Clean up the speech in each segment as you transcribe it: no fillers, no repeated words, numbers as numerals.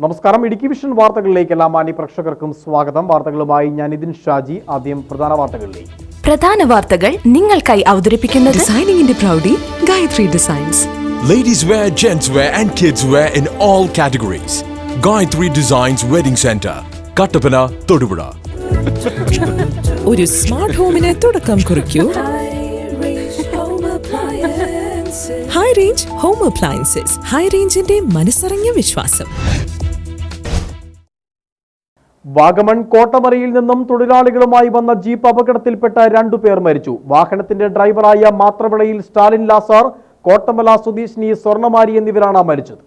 നമസ്കാരം. ഇടുക്കി വിഷൻ വാർത്തകളിലേക്ക് എല്ലാ മാന്യ പ്രേക്ഷകർക്കും സ്വാഗതം. വാർത്തകളുമായി ഞാൻ നിതിൻ ഷാജി. ആദ്യം പ്രധാന വാർത്തകളിലേക്ക്. പ്രധാന വാർത്തകൾ നിങ്ങൾക്കായി അവതരിപ്പിക്കുന്നത് ഡിസൈനിങ്ങിന്റെ പ്രൗഢി Gayathri designs. Ladies wear, gents wear and kids wear in all categories. Gayatri Designs Wedding Center, Kattapana, Thodupuzha. ഒരു സ്മാർട്ട് ഹോമിന് തുടക്കം കുറിക്കൂ. High range home Appliances. High റേഞ്ചിന്റെ മനസ്സറിഞ്ഞ വിശ്വാസം. വാഗമൺ കോട്ടമരയിൽ നിന്നും തൊഴിലാളികളുമായി വന്ന ജീപ്പ് അപകടത്തിൽപ്പെട്ട 2 പേർ മരിച്ചു. വാഹനത്തിന്റെ ഡ്രൈവറായ മാത്രവിളയിൽ സ്റ്റാലിൻ ലാസർ, കോട്ടമല സ്വദേശിനി സ്വർണമാരി എന്നിവരാണ് മരിച്ചത്.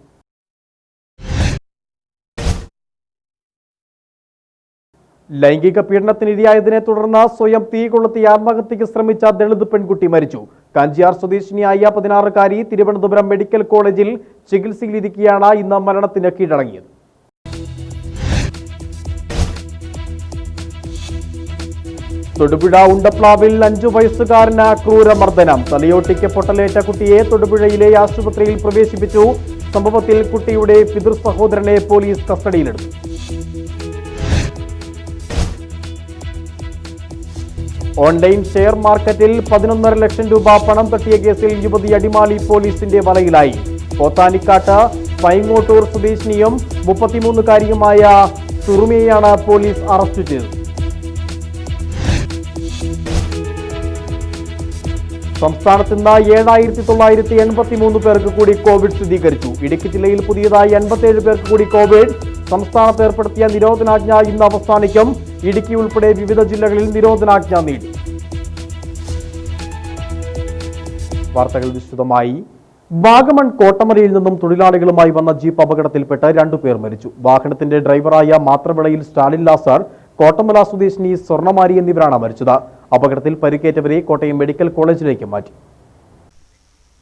ലൈംഗിക പീഡനത്തിനിരയായതിനെ തുടർന്ന് സ്വയം തീ കൊളുത്തി ആത്മഹത്യക്ക് ശ്രമിച്ച ദളിത് പെൺകുട്ടി മരിച്ചു. കാഞ്ചിയാർ സ്വദേശിനിയായ 16-കാരി തിരുവനന്തപുരം മെഡിക്കൽ കോളേജിൽ ചികിത്സയിലിരിക്കെയാണ് ഇന്ന് മരണത്തിന് കീഴടങ്ങിയത്. തൊടുപുഴ ഉണ്ടപ്ലാവിൽ 5 വയസ്സുകാരന് ക്രൂരമർദ്ദനം. തലയോട്ടിക്ക് പൊട്ടലേറ്റ കുട്ടിയെ തൊടുപുഴയിലെ ആശുപത്രിയിൽ പ്രവേശിപ്പിച്ചു. സംഭവത്തിൽ കുട്ടിയുടെ പിതൃ സഹോദരനെ പോലീസ് കസ്റ്റഡിയിലെടുത്തു. ഓൺലൈൻ ഷെയർ മാർക്കറ്റിൽ 11.5 ലക്ഷം രൂപ പണം തട്ടിയ കേസിൽ യുവതി അടിമാലി പോലീസിന്റെ വലയിലായി. പോത്താനിക്കാട്ട് പൈങ്ങോട്ടൂർ സ്വദേശിനിയും 33-കാരിയുമായ സുറുമിയെയാണ് പോലീസ് അറസ്റ്റ് ചെയ്തത്. സംസ്ഥാനത്ത് ഇന്ന് 7,983 പേർക്ക് കൂടി കോവിഡ് സ്ഥിരീകരിച്ചു. ഇടുക്കി ജില്ലയിൽ പുതിയതായി 57 പേർക്ക് കൂടി കോവിഡ്. സംസ്ഥാനത്ത് ഏർപ്പെടുത്തിയ നിരോധനാജ്ഞ ഇന്ന് അവസാനിക്കും. ഇടുക്കി ഉൾപ്പെടെ വിവിധ ജില്ലകളിൽ നിരോധനാജ്ഞ നീട്ടി. വാർത്തകൾ വിശദമായി. വാഗമൺ കോട്ടമരയിൽ നിന്നും തൊഴിലാളികളുമായി വന്ന ജീപ്പ് അപകടത്തിൽപ്പെട്ട് 2 പേർ മരിച്ചു. വാഹനത്തിന്റെ ഡ്രൈവറായ മാത്രവിളയിൽ സ്റ്റാലിൻ ലാസർ, കോട്ടമല സ്വദേശിനി സ്വർണമാരി എന്നിവരാണ് മരിച്ചത്. അപകടത്തിൽ പരിക്കേറ്റവരെ കോട്ടയം മെഡിക്കൽ കോളേജിലേക്ക് മാറ്റി.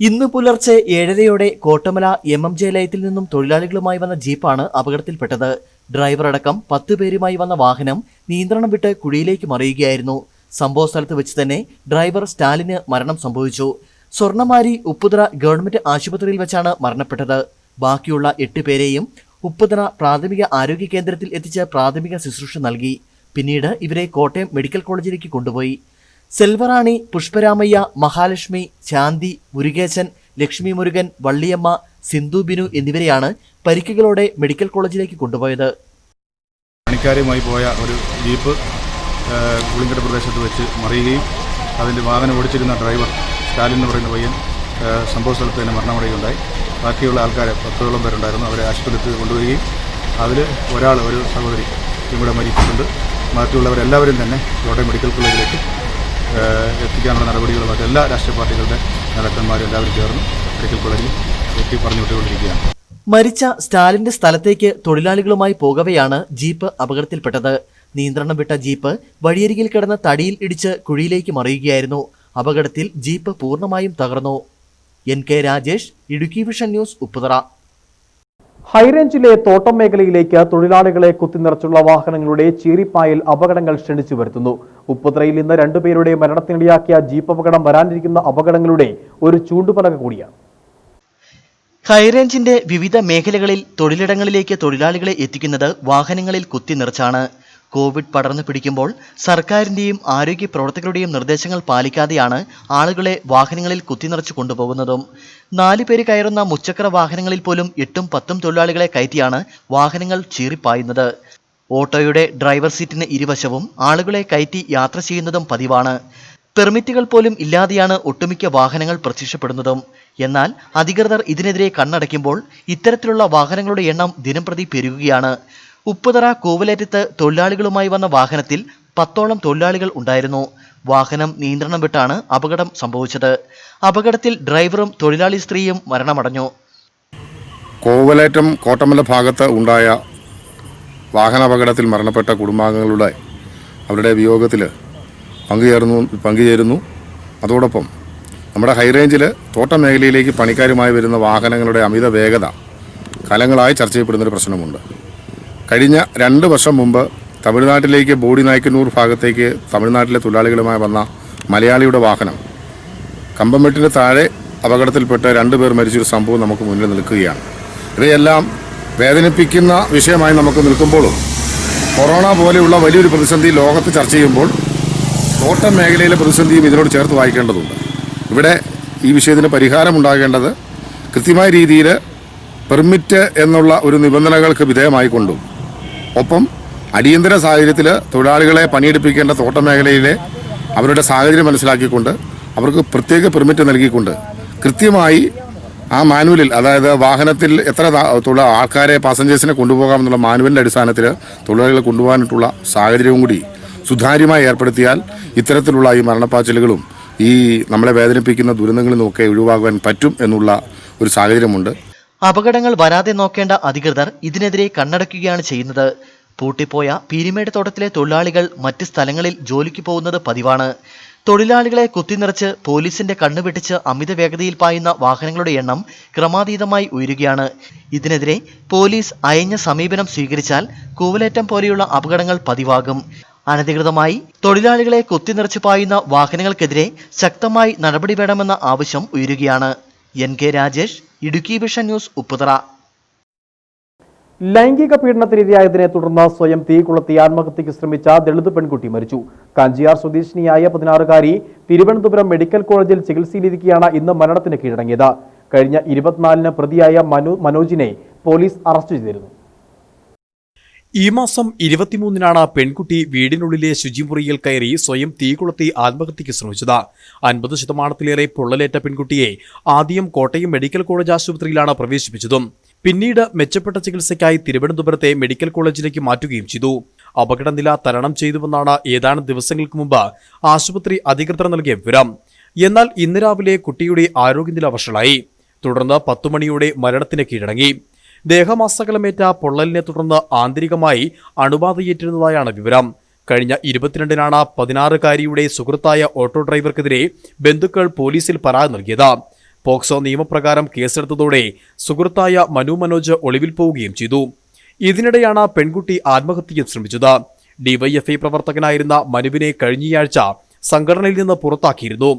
ഇന്ന് പുലർച്ചെ 7:30 കോട്ടമല MMJ ലയത്തിൽ നിന്നും തൊഴിലാളികളുമായി വന്ന ജീപ്പാണ് അപകടത്തിൽപ്പെട്ടത്. ഡ്രൈവർ അടക്കം 10 പേരുമായി വന്ന വാഹനം നിയന്ത്രണം വിട്ട് കുഴിയിലേക്ക് മറിയുകയായിരുന്നു. സംഭവ സ്ഥലത്ത് വെച്ച് തന്നെ ഡ്രൈവർ സ്റ്റാലിന് മരണം സംഭവിച്ചു. സ്വർണമാരി ഉപ്പുതറ ഗവൺമെന്റ് ആശുപത്രിയിൽ വെച്ചാണ് മരണപ്പെട്ടത്. ബാക്കിയുള്ള 8 പേരെയും ഉപ്പുതറ പ്രാഥമിക ആരോഗ്യ കേന്ദ്രത്തിൽ എത്തിച്ച് പ്രാഥമിക ശുശ്രൂഷ നൽകി. പിന്നീട് ഇവരെ കോട്ടയം മെഡിക്കൽ കോളേജിലേക്ക് കൊണ്ടുപോയി. സെൽവറാണി, പുഷ്പരാമയ്യ, മഹാലക്ഷ്മി, ശാന്തി, മുരുകേശൻ, ലക്ഷ്മി മുരുകൻ, വള്ളിയമ്മ, സിന്ധു ബിനു എന്നിവരെയാണ് പരിക്കുകളോടെ മെഡിക്കൽ കോളേജിലേക്ക് കൊണ്ടുപോയത്. പണിക്കാരുമായി പോയ ഒരു ജീപ്പ് പുളിങ്കര പ്രദേശത്ത് വെച്ച് മറിയുകയും അതിൻ്റെ വാഹനം ഓടിച്ചിരുന്ന ഡ്രൈവർ സ്റ്റാലിൻ എന്ന് പറയുന്ന പയ്യൻ സംഭവ സ്ഥലത്ത് തന്നെ മരണമടയുകയുണ്ടായി. ബാക്കിയുള്ള ആൾക്കാരെ 10ഓളം പേരുണ്ടായിരുന്നു. അവരെ ആശുപത്രിയിൽ കൊണ്ടുവരികയും അതിൽ ഒരു സഹോദരി ഇവിടെ മരിച്ചിട്ടുണ്ട്. മറ്റുള്ളവരെല്ലാവരും തന്നെ കോട്ടയം മെഡിക്കൽ കോളേജിലേക്ക് എത്തിക്കാനുള്ള നടപടികളുമായിട്ട് എല്ലാ രാഷ്ട്രീയ പാർട്ടികളുടെ നേതാക്കന്മാരും എല്ലാവരും ചേർന്ന് മെഡിക്കൽ കോളേജിൽ എത്തി പറഞ്ഞു വിട്ടുകൊണ്ടിരിക്കുകയാണ്. മരിച്ച സ്റ്റാലിന്റെ സ്ഥലത്തേക്ക് തൊഴിലാളികളുമായി പോകവെയാണ് ജീപ്പ് അപകടത്തിൽപ്പെട്ടത്. നിയന്ത്രണം വിട്ട ജീപ്പ് വഴിയരികിൽ കിടന്ന തടിയിൽ ഇടിച്ച് കുഴിയിലേക്ക് മറിയുകയായിരുന്നു. അപകടത്തിൽ ജീപ്പ് പൂർണ്ണമായും തകർന്നു. NK Rajesh, Idukki Vision News, Upputhara. ഹൈറേഞ്ചിലെ തോട്ടം മേഖലയിലേക്ക് തൊഴിലാളികളെ കുത്തിനിറച്ചുള്ള വാഹനങ്ങളുടെ ചീറിപ്പായൽ അപകടങ്ങൾ ക്ഷണിച്ചു വരുത്തുന്നു. ഉപ്പുതറയിൽ ഇന്ന് 2 പേരുടെ മരണത്തിനിടയാക്കിയ ജീപ്പ് അപകടം വരാനിരിക്കുന്ന അപകടങ്ങളുടെ ഒരു ചൂണ്ടുപലക കൂടിയാണ്. ഹൈറേഞ്ചിന്റെ വിവിധ മേഖലകളിൽ തൊഴിലിടങ്ങളിലേക്ക് തൊഴിലാളികളെ എത്തിക്കുന്നത് വാഹനങ്ങളിൽ കുത്തിനിറച്ചാണ്. കോവിഡ് പടർന്നു പിടിക്കുമ്പോൾ സർക്കാരിന്റെയും ആരോഗ്യ പ്രവർത്തകരുടെയും നിർദ്ദേശങ്ങൾ പാലിക്കാതെയാണ് ആളുകളെ വാഹനങ്ങളിൽ കുത്തിനിറച്ചു കൊണ്ടുപോകുന്നതും. 4 പേര് കയറുന്ന മുച്ചക്ര വാഹനങ്ങളിൽ പോലും 8-10 തൊഴിലാളികളെ കയറ്റിയാണ് വാഹനങ്ങൾ ചീറിപ്പായുന്നത്. ഓട്ടോയുടെ ഡ്രൈവർ സീറ്റിന് ഇരുവശവും ആളുകളെ കയറ്റി യാത്ര ചെയ്യുന്നതും പതിവാണ്. പെർമിറ്റുകൾ പോലും ഇല്ലാതെയാണ് ഒട്ടുമിക്ക വാഹനങ്ങൾ പ്രത്യക്ഷപ്പെടുന്നതും. എന്നാൽ അധികൃതർ ഇതിനെതിരെ കണ്ണടയ്ക്കുമ്പോൾ ഇത്തരത്തിലുള്ള വാഹനങ്ങളുടെ എണ്ണം ദിനംപ്രതി പെരുകുകയാണ്. ഉപ്പുതറ കൂവലേറ്റത്ത് തൊഴിലാളികളുമായി വന്ന വാഹനത്തിൽ 10ഓളം തൊഴിലാളികൾ ഉണ്ടായിരുന്നു. വാഹനം നിയന്ത്രണം വിട്ടാണ് അപകടം സംഭവിച്ചത്. അപകടത്തിൽ ഡ്രൈവറും തൊഴിലാളി സ്ത്രീയും മരണമടഞ്ഞു. കോവലേറ്റം കോട്ടമല ഭാഗത്ത് ഉണ്ടായ വാഹനാപകടത്തിൽ മരണപ്പെട്ട കുടുംബാംഗങ്ങളുടെ അവരുടെ വിയോഗത്തിൽ പങ്കുചേരുന്നു. അതോടൊപ്പം നമ്മുടെ ഹൈറേഞ്ചിൽ തോട്ടം മേഖലയിലേക്ക് പണിക്കാരുമായി വരുന്ന വാഹനങ്ങളുടെ അമിത വേഗത കാലങ്ങളായി ചർച്ച ചെയ്യപ്പെടുന്നൊരു പ്രശ്നമുണ്ട്. കഴിഞ്ഞ 2 വർഷം മുമ്പ് തമിഴ്നാട്ടിലേക്ക് ബോഡിനായ്ക്കന്നൂർ ഭാഗത്തേക്ക് തമിഴ്നാട്ടിലെ തൊഴിലാളികളുമായി വന്ന മലയാളിയുടെ വാഹനം കമ്പംമെട്ടിന് താഴെ അപകടത്തിൽപ്പെട്ട് 2 പേർ മരിച്ചൊരു സംഭവം നമുക്ക് മുന്നിൽ നിൽക്കുകയാണ്. ഇവയെല്ലാം വേദനിപ്പിക്കുന്ന വിഷയമായി നമുക്ക് നിൽക്കുമ്പോഴും കൊറോണ പോലെയുള്ള വലിയൊരു പ്രതിസന്ധി ലോകത്ത് ചർച്ച ചെയ്യുമ്പോൾ തോട്ടം മേഖലയിലെ പ്രതിസന്ധിയും ഇതിനോട് ചേർത്ത് വായിക്കേണ്ടതുണ്ട്. ഇവിടെ ഈ വിഷയത്തിന് പരിഹാരമുണ്ടാകേണ്ടത് കൃത്യമായ രീതിയിൽ പെർമിറ്റ് എന്നുള്ള ഒരു നിബന്ധനകൾക്ക് വിധേയമായിക്കൊണ്ടും ഒപ്പം അടിയന്തര സാഹചര്യത്തിൽ തൊഴിലാളികളെ പണിയെടുപ്പിക്കേണ്ട തോട്ടം മേഖലയിലെ അവരുടെ സാഹചര്യം മനസ്സിലാക്കിക്കൊണ്ട് അവർക്ക് പ്രത്യേക പെർമിറ്റ് നൽകിക്കൊണ്ട് കൃത്യമായി ആ മാനുവലിൽ, അതായത് വാഹനത്തിൽ എത്ര ആൾക്കാരെ പാസഞ്ചേഴ്സിനെ കൊണ്ടുപോകാമെന്നുള്ള മാനുവലിൻ്റെ അടിസ്ഥാനത്തിൽ തൊഴിലാളികളെ കൊണ്ടുപോകാനായിട്ടുള്ള സാഹചര്യവും കൂടി സുതാര്യമായി ഏർപ്പെടുത്തിയാൽ ഇത്തരത്തിലുള്ള ഈ മരണപ്പാച്ചിലുകളും ഈ നമ്മളെ വേദനിപ്പിക്കുന്ന ദുരന്തങ്ങളിൽ നിന്നൊക്കെ ഒഴിവാക്കുവാൻ പറ്റും എന്നുള്ള ഒരു സാഹചര്യമുണ്ട്. അപകടങ്ങൾ വരാതെ നോക്കേണ്ട അധികൃതർ ഇതിനെതിരെ കണ്ണടയ്ക്കുകയാണ് ചെയ്യുന്നത്. പൂട്ടിപ്പോയ പീരിമേട് തോട്ടത്തിലെ തൊഴിലാളികൾ മറ്റ് സ്ഥലങ്ങളിൽ ജോലിക്ക് പോകുന്നത് പതിവാണ്. തൊഴിലാളികളെ കുത്തിനിറച്ച് പോലീസിന്റെ കണ്ണുവെട്ടിച്ച് അമിത വേഗതയിൽ പായുന്ന വാഹനങ്ങളുടെ എണ്ണം ക്രമാതീതമായി ഉയരുകയാണ്. ഇതിനെതിരെ പോലീസ് അയഞ്ഞ സമീപനം സ്വീകരിച്ചാൽ കൂവലേറ്റം പോലെയുള്ള അപകടങ്ങൾ പതിവാകും. അനധികൃതമായി തൊഴിലാളികളെ കുത്തിനിറച്ച് പായുന്ന വാഹനങ്ങൾക്കെതിരെ ശക്തമായി നടപടി വേണമെന്ന ആവശ്യം ഉയരുകയാണ്. NK Rajesh, Idukki Vision News, Upputhara. ലൈംഗിക പീഡനത്തിനിരയായതിനെ തുടർന്ന് സ്വയം തീ കൊളുത്തി ആത്മഹത്യയ്ക്ക് ശ്രമിച്ച ദളിത് പെൺകുട്ടി മരിച്ചു. കാഞ്ചിയാർ സ്വദേശിനിയായ 16-കാരി തിരുവനന്തപുരം മെഡിക്കൽ കോളേജിൽ ചികിത്സയിലിരിക്കെയാണ് ഇന്ന് മരണത്തിന് കീഴടങ്ങിയത്. കഴിഞ്ഞ 24-ന് പ്രതിയായ മനോജിനെ പോലീസ് അറസ്റ്റ് ചെയ്തിരുന്നു. ഈ മാസം 23-നാണ് പെൺകുട്ടി വീടിനുള്ളിലെ ശുചിമുറിയിൽ കയറി സ്വയം തീ കൊളുത്തി ആത്മഹത്യയ്ക്ക് ശ്രമിച്ചത്. 50% പൊള്ളലേറ്റ പെൺകുട്ടിയെ ആദ്യം കോട്ടയം മെഡിക്കൽ കോളേജ് ആശുപത്രിയിലാണ് പ്രവേശിപ്പിച്ചതും. പിന്നീട് മെച്ചപ്പെട്ട ചികിത്സയ്ക്കായി തിരുവനന്തപുരത്തെ മെഡിക്കൽ കോളേജിലേക്ക് മാറ്റുകയും ചെയ്തു. അപകടനില തരണം ചെയ്തുവെന്നാണ് ഏതാനും ദിവസങ്ങൾക്ക് മുമ്പ് ആശുപത്രി അധികൃതർ നൽകിയ വിവരം. എന്നാൽ ഇന്ന് രാവിലെ കുട്ടിയുടെ ആരോഗ്യനില വഷളായി. തുടർന്ന് 10 മണിയോടെ മരണത്തിന് കീഴടങ്ങി. ദേഹമാസകലമേറ്റ പൊള്ളലിനെ തുടർന്ന് ആന്തരികമായി അണുബാധയേറ്റിരുന്നതായാണ് വിവരം. കഴിഞ്ഞ 22-നാണ് 16-കാരിയുടെ സുഹൃത്തായ ഓട്ടോ ഡ്രൈവർക്കെതിരെ ബന്ധുക്കൾ പോലീസിൽ പരാതി നൽകിയത്. പോക്സോ നിയമപ്രകാരം കേസെടുത്തതോടെ സുഹൃത്തായ മനോജ് ഒളിവിൽ പോവുകയും ചെയ്തു. ഇതിനിടെയാണ് പെൺകുട്ടി ആത്മഹത്യയ്ക്ക് ശ്രമിച്ചത്. ഡിവൈഎഫ്ഐ പ്രവർത്തകനായിരുന്ന മനുവിനെ കഴിഞ്ഞയാഴ്ച സംഘടനയിൽ നിന്ന് പുറത്താക്കിയിരുന്നു.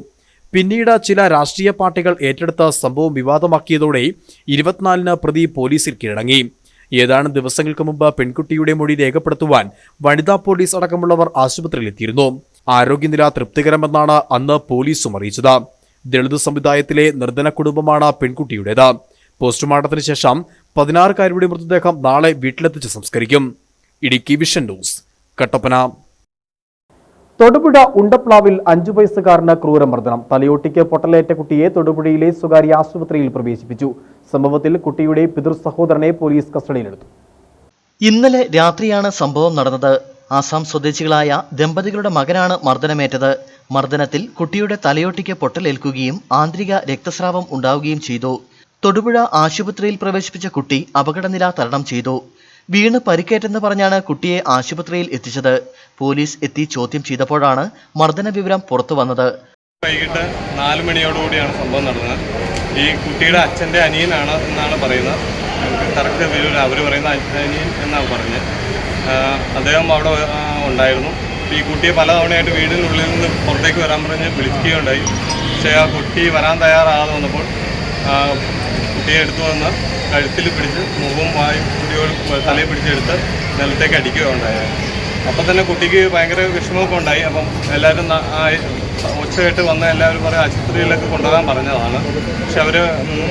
പിന്നീട് ചില രാഷ്ട്രീയ പാർട്ടികൾ ഏറ്റെടുത്ത സംഭവം വിവാദമാക്കിയതോടെ 24-ന് പ്രതി പോലീസിൽ കീഴടങ്ങി. ഏതാനും ദിവസങ്ങൾക്ക് മുമ്പ് പെൺകുട്ടിയുടെ മൊഴി രേഖപ്പെടുത്തുവാൻ വനിതാ പോലീസ് അടക്കമുള്ളവർ ആശുപത്രിയിലെത്തിയിരുന്നു. ആരോഗ്യനില തൃപ്തികരമെന്നാണ് അന്ന് പോലീസും അറിയിച്ചത്. ദളിത് സമുദായത്തിലെ നിർധന കുടുംബമാണ് പെൺകുട്ടിയുടേത്. പോസ്റ്റ്മോർട്ടത്തിന് ശേഷം 16-കാരിയുടെ മൃതദേഹം നാളെ വീട്ടിലെത്തിച്ച് സംസ്കരിക്കും. Idukki Vision News, Kattappana. തൊടുപുഴ ഉണ്ടപ്ലാവിൽ 5 വയസ്സുകാരന് ക്രൂരമർദ്ദനം. തലയോട്ടിക്ക് പൊട്ടലേറ്റ കുട്ടിയെ തൊടുപുഴയിലെ സ്വകാര്യ ആശുപത്രിയിൽ പ്രവേശിപ്പിച്ചു. സംഭവത്തിൽ കുട്ടിയുടെ പിതൃ സഹോദരനെ പോലീസ് കസ്റ്റഡിയിലെടുത്തു. ഇന്നലെ രാത്രിയാണ് സംഭവം നടന്നത്. ആസാം സ്വദേശികളായ ദമ്പതികളുടെ മകനാണ് മർദ്ദനമേറ്റത്. മർദ്ദനത്തിൽ കുട്ടിയുടെ തലയോട്ടിക്ക് പൊട്ടലേൽക്കുകയും ആന്തരിക രക്തസ്രാവം ഉണ്ടാവുകയും ചെയ്തു. തൊടുപുഴ ആശുപത്രിയിൽ പ്രവേശിപ്പിച്ച കുട്ടി അപകടനില തരണം ചെയ്തു. വീണ് പരിക്കേറ്റെന്ന് പറഞ്ഞാണ് കുട്ടിയെ ആശുപത്രിയിൽ എത്തിച്ചത്. പോലീസ് എത്തി ചോദ്യം ചെയ്തപ്പോഴാണ് മർദ്ദന വിവരം പുറത്തു വന്നത്. വൈകിട്ട് 4 മണിയോടുകൂടിയാണ് സംഭവം നടന്നത്. ഈ കുട്ടിയുടെ അച്ഛൻ്റെ അനിയനാണ് എന്നാണ് പറയുന്നത്. കറക്റ്റ് വരില്ല, അവർ പറയുന്ന അനിയൻ എന്നാണ് പറഞ്ഞത്. അദ്ദേഹം അവിടെ ഉണ്ടായിരുന്നു. ഈ കുട്ടിയെ പലതവണയായിട്ട് വീടിനുള്ളിൽ നിന്ന് പുറത്തേക്ക് വരാൻ പറഞ്ഞ് വിളിക്കുകയുണ്ടായി. പക്ഷേ ആ കുട്ടി വരാൻ തയ്യാറാകാതെ വന്നപ്പോൾ കുട്ടിയെ എടുത്തു വന്ന് കഴുത്തിൽ പിടിച്ച് മുഖവും വായും കുട്ടിയോട് തലയിൽ പിടിച്ചെടുത്ത് നിലത്തേക്ക് അടിക്കുകയുണ്ടായത്. അപ്പം തന്നെ കുട്ടിക്ക് ഭയങ്കര വിഷമമൊക്കെ ഉണ്ടായി. അപ്പം എല്ലാവരും ഒച്ച കേട്ട് വന്ന് എല്ലാവരും പറയും ആശുപത്രിയിലേക്ക് കൊണ്ടുപോകാൻ പറഞ്ഞതാണ്. പക്ഷെ അവർ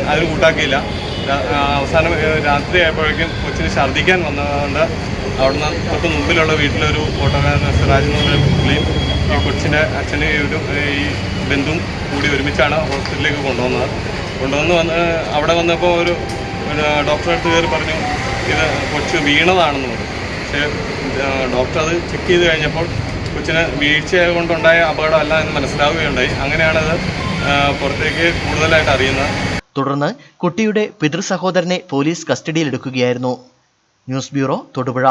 അതിന് കൂട്ടാക്കിയില്ല. അവസാനം രാത്രി ആയപ്പോഴേക്കും കൊച്ചിന് ഛർദ്ദിക്കാൻ വന്നതുകൊണ്ട് അവിടുന്ന് തൊട്ട് മുമ്പിലുള്ള വീട്ടിലൊരു ഓട്ടോക്കാരൻ സിറാജ് എന്ന് പറഞ്ഞ പുള്ളിയും ഈ കൊച്ചിൻ്റെ അച്ഛനും ഈ ബന്ധുവും കൂടി ഒരുമിച്ചാണ് ഹോസ്പിറ്റലിലേക്ക് കൊണ്ടുവന്ന് അവിടെ വന്നപ്പോൾ ഒരു ഡോക്ടറെ അടുത്ത് കയറി പറഞ്ഞു ഇത് കൊച്ച് വീണതാണെന്ന് പറഞ്ഞു. പക്ഷേ ഡോക്ടർ അത് ചെക്ക് ചെയ്ത് കഴിഞ്ഞപ്പോൾ കൊച്ചിന് വീഴ്ച കൊണ്ടുണ്ടായ അപകടമല്ല എന്ന് മനസ്സിലാവുകയുണ്ടായി. അങ്ങനെയാണത് പുറത്തേക്ക് കൂടുതലായിട്ട് അറിയുന്നത്. തുടർന്ന് കുട്ടിയുടെ പിതൃ സഹോദരനെ പോലീസ് കസ്റ്റഡിയിലെടുക്കുകയായിരുന്നു. News bureau, Thodupuzha.